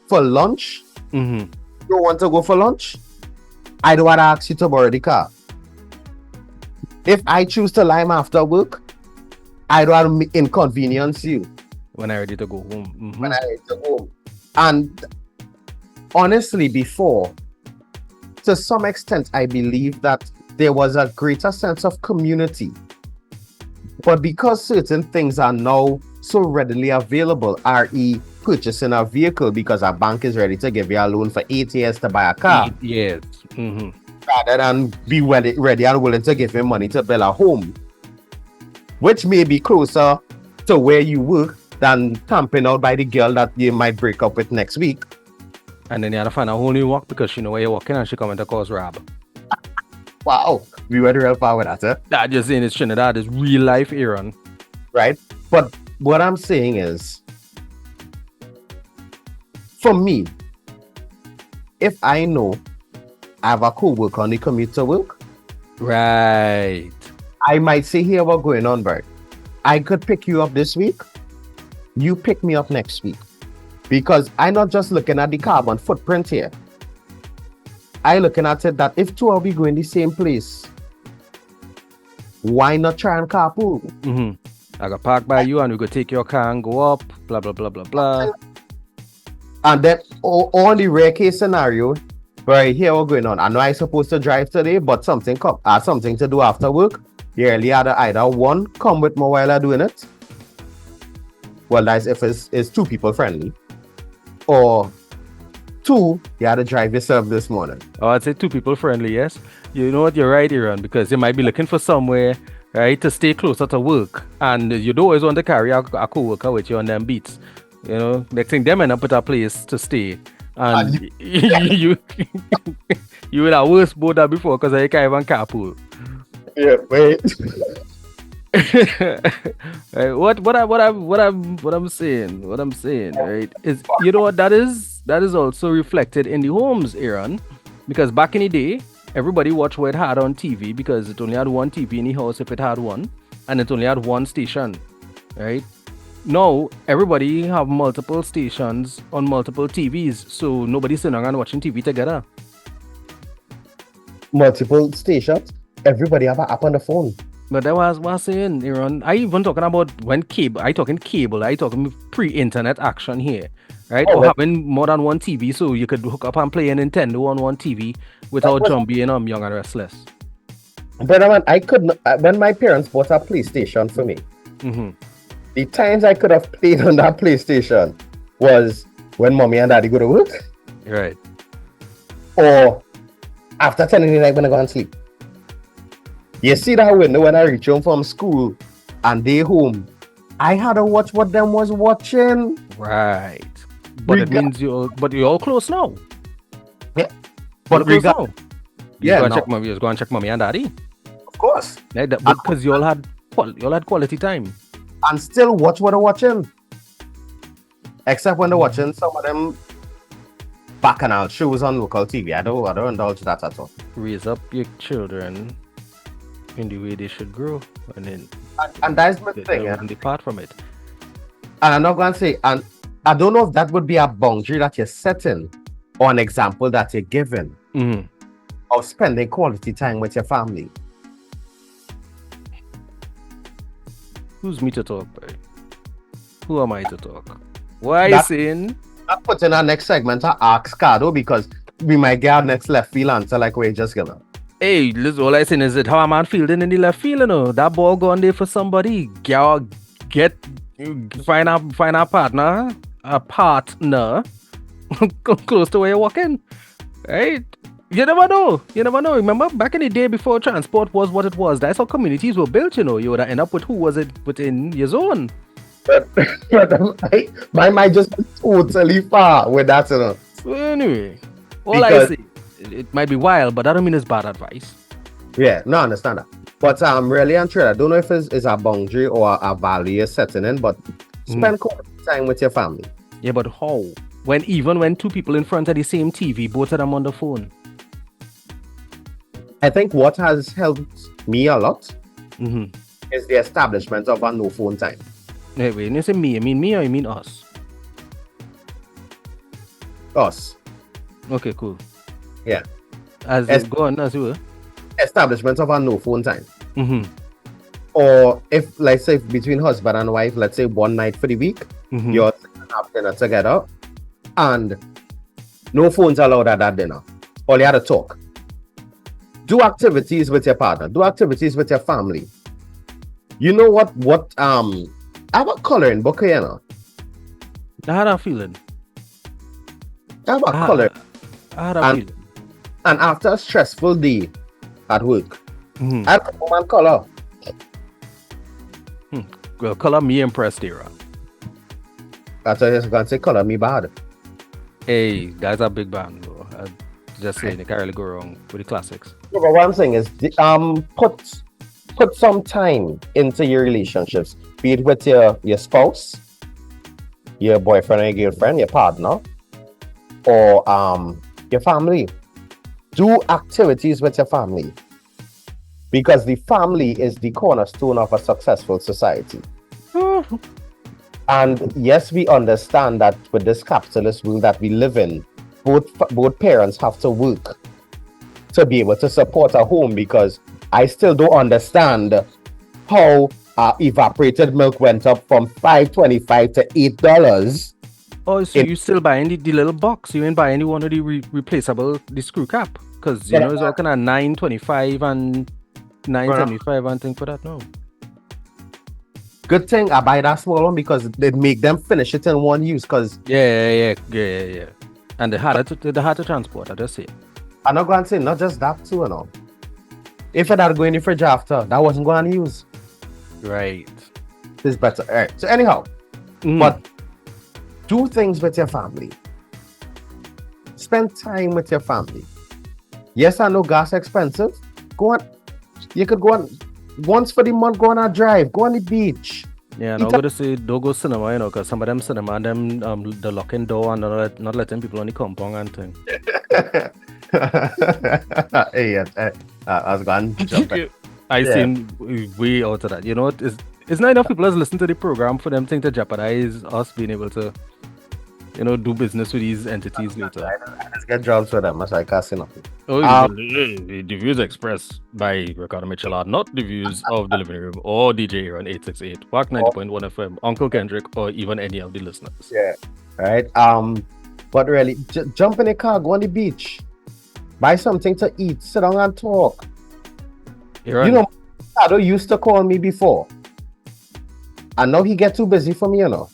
Speaker 2: for lunch, you want to go for lunch, I don't want to ask you to borrow the car. If I choose to lime after work, I don't want to inconvenience you.
Speaker 3: When I'm ready to go home.
Speaker 2: When I'm ready to go home. And honestly, before, to some extent, I believe that there was a greater sense of community. But because certain things are now so readily available, i.e., purchasing a vehicle because a bank is ready to give you a loan for 8 years to buy a car,
Speaker 3: Yes. Mm-hmm.
Speaker 2: rather than be ready and willing to give you money to build a home, which may be closer to where you work than camping out by the girl that you might break up with next week.
Speaker 3: And then you have to find a whole new work because she know where you're working and she come in to cause rob.
Speaker 2: Wow, we went real far with that, eh?
Speaker 3: That just saying it's Trinidad, is real life, Aaron.
Speaker 2: Right? But what I'm saying is, for me, if I know I have a co-worker on the commute to work,
Speaker 3: Right.
Speaker 2: I might say, here, what's going on, Bert? I could pick you up this week. You pick me up next week. Because I'm not just looking at the carbon footprint here. I'm looking at it that if two of we going the same place, why not try and carpool?
Speaker 3: Mm-hmm. I got park by you and we go take your car and go up, blah, blah, blah, blah, blah.
Speaker 2: And then on the rare case scenario, right here what's going on. I know I'm supposed to drive today, but something to do after work. You really had to either one, come with me while I'm doing it. Well, that's if it's two people friendly. Or two, you had to drive yourself this morning.
Speaker 3: Oh, I'd say two people friendly, yes. You know what, you're right, Aaron, because you might be looking for somewhere, right, to stay closer to work. And you don't always want to carry a co-worker with you on them beats. You know, next thing them end up with a place to stay. And you in a worse boat than before because you can't even carpool.
Speaker 2: Yeah, wait.
Speaker 3: Right, what I'm saying, right, is, you know what that is also reflected in the homes, Aaron, because back in the day, everybody watched what it had on TV because it only had one TV in the house if it had one, and it only had one station, right? Now everybody have multiple stations on multiple TVs, so nobody's sitting around watching TV together.
Speaker 2: Multiple stations. Everybody have an app on the phone.
Speaker 3: But that was what I'm saying, Aaron. I even talking about when cable. I talking pre-internet action here, right?
Speaker 2: Oh,
Speaker 3: or having more than one TV, so you could hook up and play a Nintendo on one TV without John being young and restless.
Speaker 2: But man, I could not, when my parents bought a PlayStation for me, the times I could have played on that PlayStation was when mommy and daddy go to work,
Speaker 3: Right.
Speaker 2: or after 10 in the night when I go and sleep. You see that window when I reach home from school and they home, I had to watch what them was watching.
Speaker 3: Right. But it means you all close now.
Speaker 2: Yeah. But
Speaker 3: you close now.
Speaker 2: Yeah,
Speaker 3: You was going to check mommy and daddy.
Speaker 2: Of course.
Speaker 3: Right? Because you all had quality time.
Speaker 2: And still watch what they're watching. Except when they're watching some of them bacchanal shows on local TV. I don't indulge that at all.
Speaker 3: Raise up your children in the way they should grow, and then
Speaker 2: and that's my thing.
Speaker 3: And depart from it.
Speaker 2: And I'm not going to say, and I don't know if that would be a boundary that you're setting or an example that you're giving of spending quality time with your family.
Speaker 3: Who's me to talk, boy? Who am I to talk? Why are you saying?
Speaker 2: I'll put in our next segment to ask Cardo because we might get our next left field answer like we just given.
Speaker 3: Hey, listen, all I'm saying is that how a man fielding in the left field, you know, that ball gone there for somebody. Find a partner close to where you're walking, right? You never know. Remember back in the day before transport was what it was, that's how communities were built, you know. You would end up with who was it within your zone.
Speaker 2: But my mind just totally far with that, you know.
Speaker 3: So anyway, I say, it might be wild, but that don't mean it's bad advice.
Speaker 2: Yeah, no, I understand that. But really and truly, I don't know if it's a boundary or a value setting in, but spend quality time with your family.
Speaker 3: Yeah, but how? Even when two people in front of the same TV, both of them on the phone.
Speaker 2: I think what has helped me a lot is the establishment of a no phone time.
Speaker 3: Wait, when you say me, you mean me or you mean us?
Speaker 2: Us.
Speaker 3: Okay, cool.
Speaker 2: Yeah.
Speaker 3: Go on, as you were.
Speaker 2: Establishment of a no phone time. Or if, let's say, between husband and wife, let's say one night for the week, you're have dinner together, and no phones allowed at that dinner. All you had to talk. Do activities with your partner. Do activities with your family. You know what? I have a coloring book, you know.
Speaker 3: I had a feeling.
Speaker 2: I'm a color.
Speaker 3: I had a feeling.
Speaker 2: And after a stressful day at work, I come home and color.
Speaker 3: Well, color me impressed, Era.
Speaker 2: That's why I was going to say color me bad.
Speaker 3: Hey, guys are big band, bro. I just saying, you can't really go wrong with the classics.
Speaker 2: No, but what I'm saying is, put some time into your relationships, be it with your spouse, your boyfriend or your girlfriend, your partner, or your family. Do activities with your family, because the family is the cornerstone of a successful society. And yes, we understand that with this capitalist world that we live in, both parents have to work to be able to support a home, because I still don't understand how evaporated milk went up from $5.25 to $8.
Speaker 3: Oh, so you still buying the little box? You ain't buying one of the replaceable, the screw cap? Because, you know, it's all kind of $9.25 and $9.75 and thing for that now.
Speaker 2: Good thing I buy that small one, because they make them finish it in one use. Because
Speaker 3: yeah. And they had to transport. I just say.
Speaker 2: I'm not going to say not just that too, you know. If it had go in the fridge after, that wasn't going to use.
Speaker 3: Right.
Speaker 2: It's better. All right. So anyhow, but do things with your family. Spend time with your family. Yes, I know gas expensive. Go on. You could go on once for the month. Go on a drive. Go on the beach.
Speaker 3: Yeah, I'm going to say don't go cinema, you know, because some of them cinema and them the locking door and not letting people on the compound and thing.
Speaker 2: Hey, I was going to jump in.
Speaker 3: I seen way out of that. You know, it's not enough people has listened to the program for them to jeopardize us being able to, you know, do business with these entities later.
Speaker 2: Let's get jobs for them. I can't say nothing.
Speaker 3: The views expressed by Ricardo Mitchell are not the views of the living room or DJ Aaron868, Park 90.1 FM, Uncle Kendrick, or even any of the listeners.
Speaker 2: Yeah. Right. But really, jump in a car, go on the beach, buy something to eat, sit down and talk.
Speaker 3: Aaron.
Speaker 2: You know, Ricardo used to call me before, and now he get too busy for me, you know.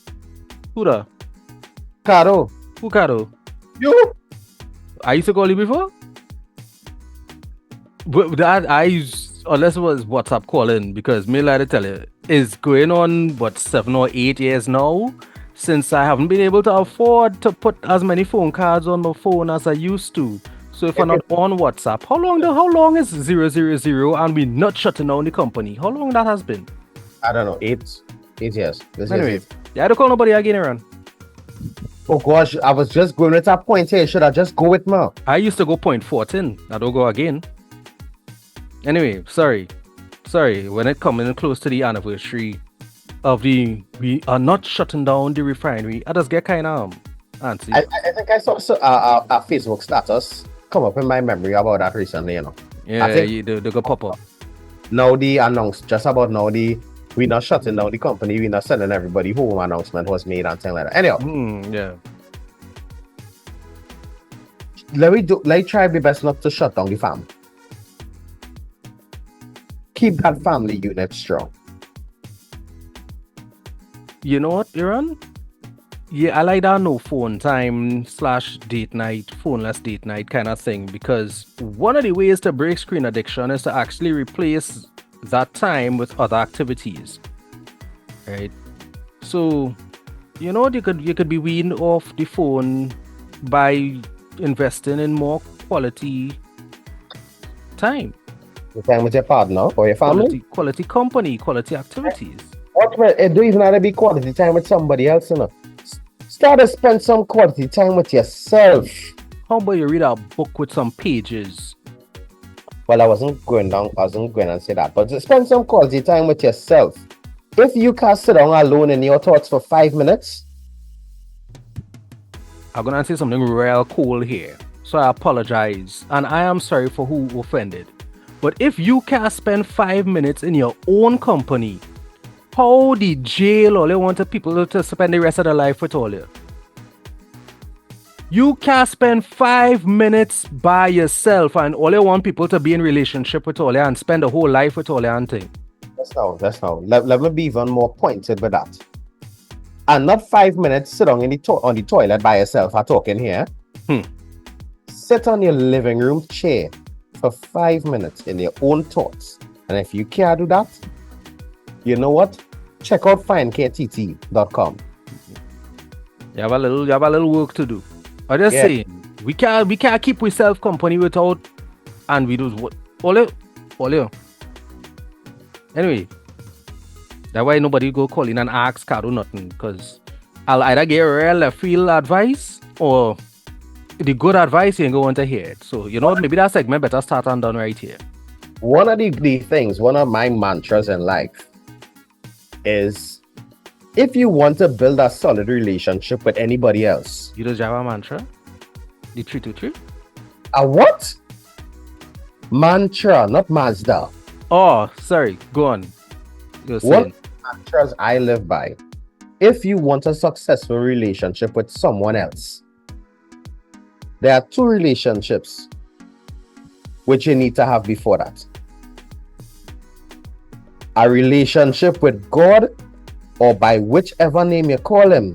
Speaker 3: Who the?
Speaker 2: Ricardo.
Speaker 3: Who Ricardo?
Speaker 2: You.
Speaker 3: I used to call you before? But that unless it was WhatsApp calling, because me like to tell you, it's going on 7 or 8 years now since I haven't been able to afford to put as many phone cards on my phone as I used to. So if I'm not on WhatsApp, how long is 000 and we not shutting down the company? How long that has been?
Speaker 2: I don't know, 8 years.
Speaker 3: Anyway, I don't call nobody again, Aaron.
Speaker 2: Oh gosh, I was just going with that point here. Should I just go with more?
Speaker 3: I used to go 0.14. I don't go again. Anyway, sorry. When it coming close to the anniversary of we are not shutting down the refinery, I just get kind of antsy.
Speaker 2: I think I saw a Facebook status come up in my memory about that recently, you know.
Speaker 3: Yeah, they go pop up.
Speaker 2: Now the announced just about now we're not shutting down the company, we're not sending everybody home announcement was made and things like that. Anyhow.
Speaker 3: Yeah.
Speaker 2: Let's try the best not to shut down the family. Keep that family unit strong.
Speaker 3: You know what, Aaron? Yeah, I like that no phone time / date night, phoneless date night kind of thing, because one of the ways to break screen addiction is to actually replace that time with other activities, right? So, you know, you could be weaned off the phone by investing in more quality time.
Speaker 2: The time with your partner or your family?
Speaker 3: Quality company, quality activities.
Speaker 2: It don't even have to be quality time with somebody else, you know. Start to spend some quality time with yourself.
Speaker 3: How about you read a book with some pages?
Speaker 2: Well, I wasn't going and say that, but just spend some quality time with yourself. If you can't sit down alone in your thoughts for 5 minutes.
Speaker 3: I'm gonna say something real cool here, so I apologize, and I am sorry for who offended. But if you can't spend 5 minutes in your own company, how the jail or they want people to spend the rest of their life with all you? You can't spend 5 minutes by yourself and all you want people to be in relationship with all you and spend a whole life with all you and thing.
Speaker 2: That's now. Let me be even more pointed with that. and not 5 minutes sit down on the toilet by yourself or talking here. Sit on your living room chair for 5 minutes in your own thoughts. And if you can't do that, you know what? Check out findktt.com.
Speaker 3: You have a little work to do. I'm just saying, we can't keep ourselves company without, and we do what all. Anyway, that's why nobody go call in and ask Caro nothing, because I'll either get real left field advice or the good advice you ain't going to hear it. So maybe that segment better start and done right here.
Speaker 2: One of the things, one of my mantras in life is, if you want to build a solid relationship with anybody else.
Speaker 3: You just have a mantra? The 323?
Speaker 2: A what? Mantra, not Mazda.
Speaker 3: Oh, sorry. Go on.
Speaker 2: What mantras I live by? If you want a successful relationship with someone else, there are 2 relationships which you need to have before that. A relationship with God, or by whichever name you call him,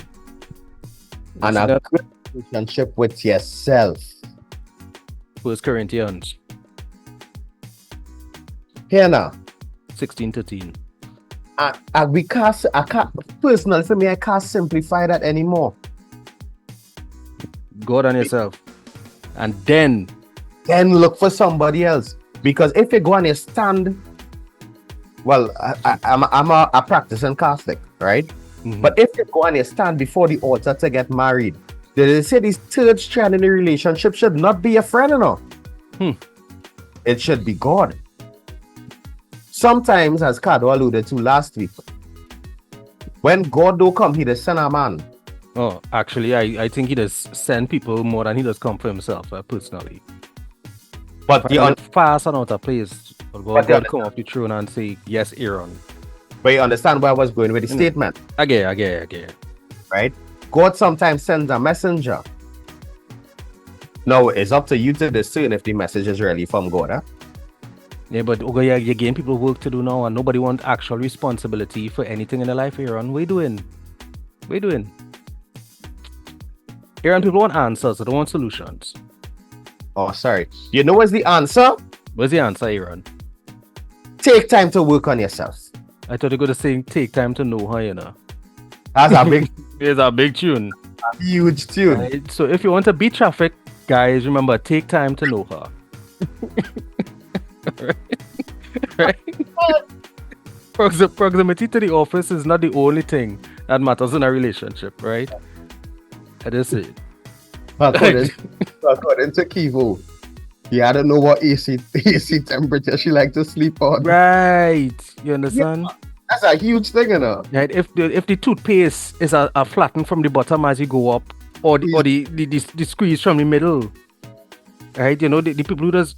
Speaker 2: and a good relationship with yourself.
Speaker 3: 1 Corinthians.
Speaker 2: Here now.
Speaker 3: 16:13.
Speaker 2: I can't, personally for me, I can't simplify that anymore.
Speaker 3: God and yourself. And then
Speaker 2: look for somebody else. Because if you go on your stand, well, I'm a practicing Catholic, right? But if you go on your stand before the altar to get married, they say this third strand in the relationship should not be a friend, It should be God. Sometimes, as Cado alluded to last week, when God don't come, he does send a man.
Speaker 3: Oh, actually, I think he does send people more than he does come for himself, personally.
Speaker 2: But the
Speaker 3: fast and out of place, God come off the throne and say, yes, Aaron.
Speaker 2: But you understand where I was going with the statement?
Speaker 3: I get it.
Speaker 2: Right? God sometimes sends a messenger. No, it's up to you to discern if the message is really from God, huh?
Speaker 3: Yeah, but you're giving people work to do now, and nobody wants actual responsibility for anything in their life, Aaron. What are you doing? Aaron, people want answers, they don't want solutions.
Speaker 2: Oh, sorry. You know what's the answer?
Speaker 3: What's the answer, Aaron?
Speaker 2: Take time to work on yourself.
Speaker 3: I thought you were going to say take time to know her,
Speaker 2: That's a big...
Speaker 3: It's a big tune.
Speaker 2: A huge tune.
Speaker 3: Right? So if you want to beat traffic, guys, remember, take time to know her. Right? Proximity to the office is not the only thing that matters in a relationship, right? That is it.
Speaker 2: According to Kivo, he had to know what AC temperature she like to sleep on.
Speaker 3: Right. You understand?
Speaker 2: Yeah, that's a huge thing,
Speaker 3: Right. If the toothpaste is a flattened from the bottom as you go up, or the squeeze from the middle, right? The people who does.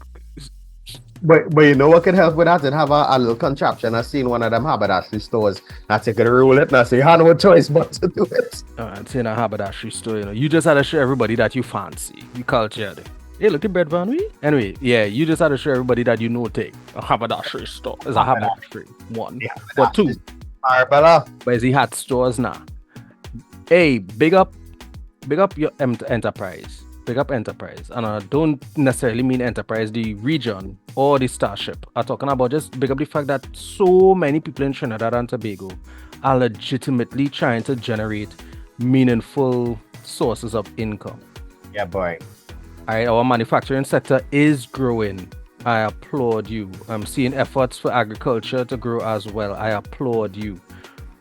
Speaker 2: But you know what can help with that? And have a little contraption. I seen one of them haberdashery stores. I take it to roll it and I say, I have no choice but to do it.
Speaker 3: I'm saying a haberdashery store, you just had to show everybody that you fancy. You cultured. Hey, look at bread van we. Anyway, yeah, you just had to show everybody that you know take. A haberdashery store is a haberdashery. One. Yeah, but 2.
Speaker 2: Arbella.
Speaker 3: But is the hat stores now? Hey, big up your enterprise. Big up enterprise. And I don't necessarily mean enterprise, the region or the starship. I'm talking about just big up the fact that so many people in Trinidad and Tobago are legitimately trying to generate meaningful sources of income.
Speaker 2: Yeah, boy.
Speaker 3: Our manufacturing sector is growing. I applaud you. I'm seeing efforts for agriculture to grow as well. I applaud you.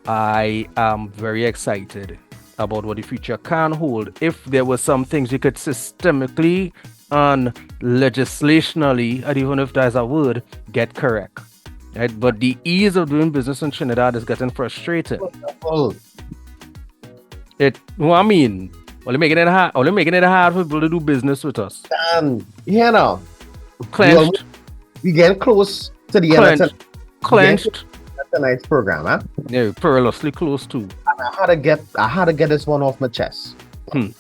Speaker 3: I am very excited about what the future can hold. If there were some things you could systemically and legislationally, I don't know if there's a word, get correct. Right? But the ease of doing business in Trinidad is getting frustrating. Well, I mean, only making it hard for people to do business with us. Clenched.
Speaker 2: We get close to the end of tonight's program, huh?
Speaker 3: Yeah, perilously close too.
Speaker 2: And I had to get this one off my chest.
Speaker 3: Sound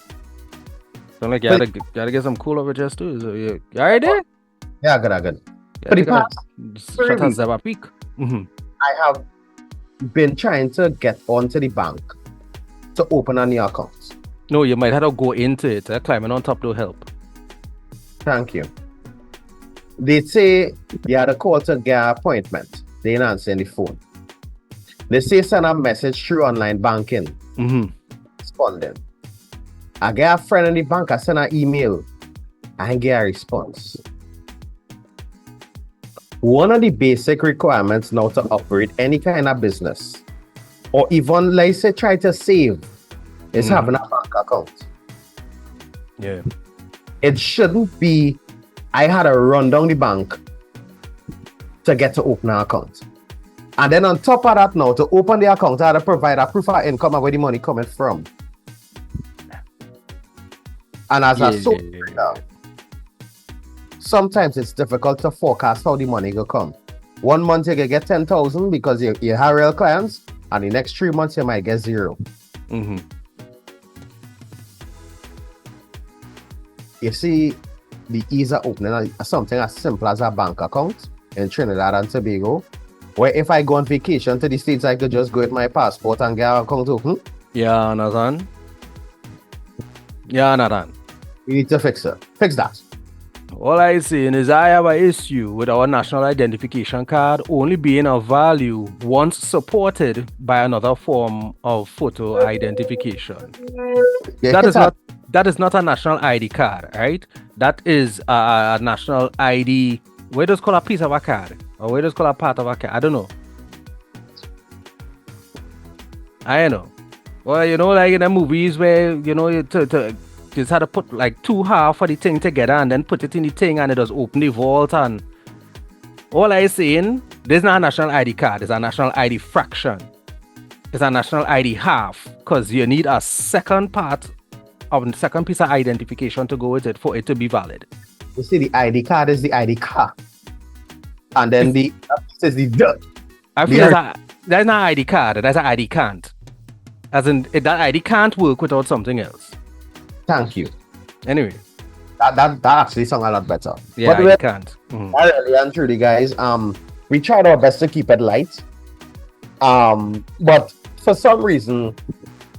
Speaker 3: like you gotta get some cool over chest too. So you alright there?
Speaker 2: Yeah, good.
Speaker 3: For the past 3 weeks,
Speaker 2: I have been trying to get onto the bank to open a new account.
Speaker 3: No, you might have to go into it. Climbing on top don't help.
Speaker 2: Thank you. They say you had a call to get an appointment. They didn't answer the phone. They say send a message through online banking. Responding. I get a friend in the bank, I send an email. I ain't get a response. One of the basic requirements now to operate any kind of business, or even, let's say, try to save, is having a bank account.
Speaker 3: Yeah.
Speaker 2: It shouldn't be, I had to run down the bank to get to open an account. And then on top of that now, to open the account, I had to provide a proof of income and where the money coming from. And as a sole trader, sometimes it's difficult to forecast how the money will come. 1 month you can get 10,000 because you have real clients, and the next 3 months you might get 0. You see, the ease of opening something as simple as a bank account in Trinidad and Tobago, where if I go on vacation to the States, I could just go with my passport and get an account open.
Speaker 3: Yeah, Nathan. Yeah, Nathan.
Speaker 2: You need to fix it. Fix that.
Speaker 3: All I'm saying is I have an issue with our national identification card only being of value once supported by another form of photo identification.
Speaker 2: Yeah,
Speaker 3: That is not a national ID card, right? That is a national ID. We just call a piece of a card, or we just call a part of a card. I don't know. I know. Well, you know, like in the movies where, you know, you just had to put like 2 half of the thing together and then put it in the thing and it does open the vault. And all I'm saying, this is not a national ID card, it's a national ID fraction. It's a national ID half, because you need a second part of the second piece of identification to go with it for it to be valid.
Speaker 2: You see, the ID card is the ID card. And then the is the dirt.
Speaker 3: I feel that's not ID card, that's an ID can't. As in, that ID can't work without something else.
Speaker 2: Thank you.
Speaker 3: Anyway.
Speaker 2: That actually sounds a lot better.
Speaker 3: Yeah,
Speaker 2: but
Speaker 3: ID can't.
Speaker 2: Really and truly, guys, we tried our best to keep it light. But for some reason,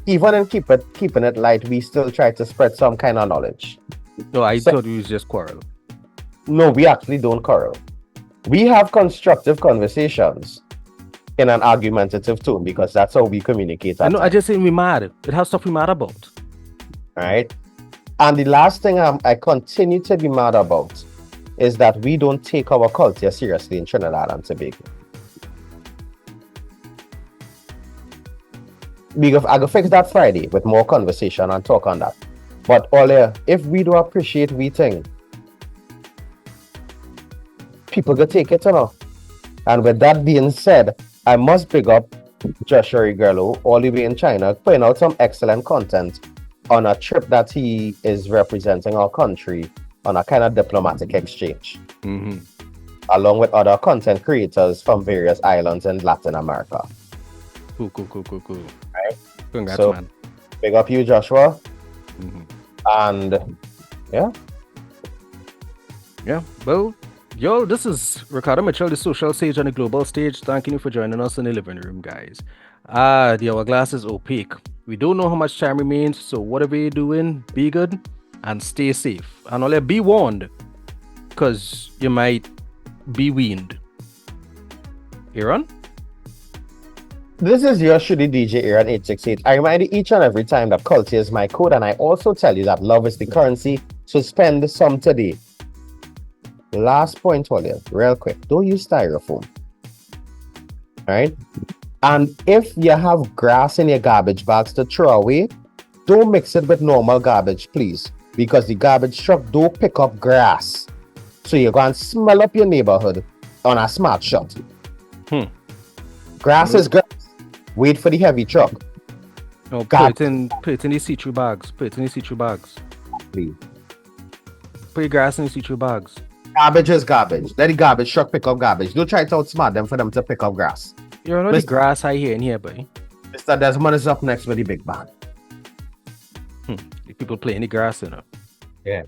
Speaker 2: even in keeping it light, we still try to spread some kind of knowledge.
Speaker 3: No, I thought we was just quarrel.
Speaker 2: No, we actually don't quarrel. We have constructive conversations in an argumentative tone because that's how we communicate.
Speaker 3: I just think we mad. It has stuff we mad about.
Speaker 2: Right? And the last thing I continue to be mad about is that we don't take our culture seriously in Trinidad and Tobago. I go fix that Friday with more conversation and talk on that. But Olia, if we do appreciate we thing, people go take it, you know. And with that being said, I must pick up Joshua Ricardo all the way in China, putting out some excellent content on a trip that he is representing our country on a kind of diplomatic exchange, along with other content creators from various islands in Latin America.
Speaker 3: Cool.
Speaker 2: Right?
Speaker 3: Congrats,
Speaker 2: so,
Speaker 3: man.
Speaker 2: Big up you, Joshua. And yeah.
Speaker 3: Well, yo, this is Ricardo Mitchell, the social sage on the global stage. Thanking you for joining us in the living room, guys. The hourglass is opaque. We don't know how much time remains, so whatever you're doing, be good and stay safe. And only be warned, because you might be weaned. Aaron?
Speaker 2: This is your shitty DJ Aaron868. I remind you each and every time that culture is my code, and I also tell you that love is the currency, so spend some today. Last point, Olia, real quick. Don't use styrofoam. Alright? And if you have grass in your garbage bags to throw away, don't mix it with normal garbage, please. Because the garbage truck don't pick up grass. So you're going to smell up your neighborhood on a smart shot. Grass is grass. Wait for the heavy truck.
Speaker 3: No, put it in the see-through bags.
Speaker 2: Please.
Speaker 3: Put your grass in the see-through bags.
Speaker 2: Garbage is garbage. Let the garbage truck pick up garbage. Don't try to outsmart them for them to pick up grass.
Speaker 3: You know the grass I hear in here, boy.
Speaker 2: Mr. Desmond is up next with the big band.
Speaker 3: People playing the grass, you know.
Speaker 2: Yeah.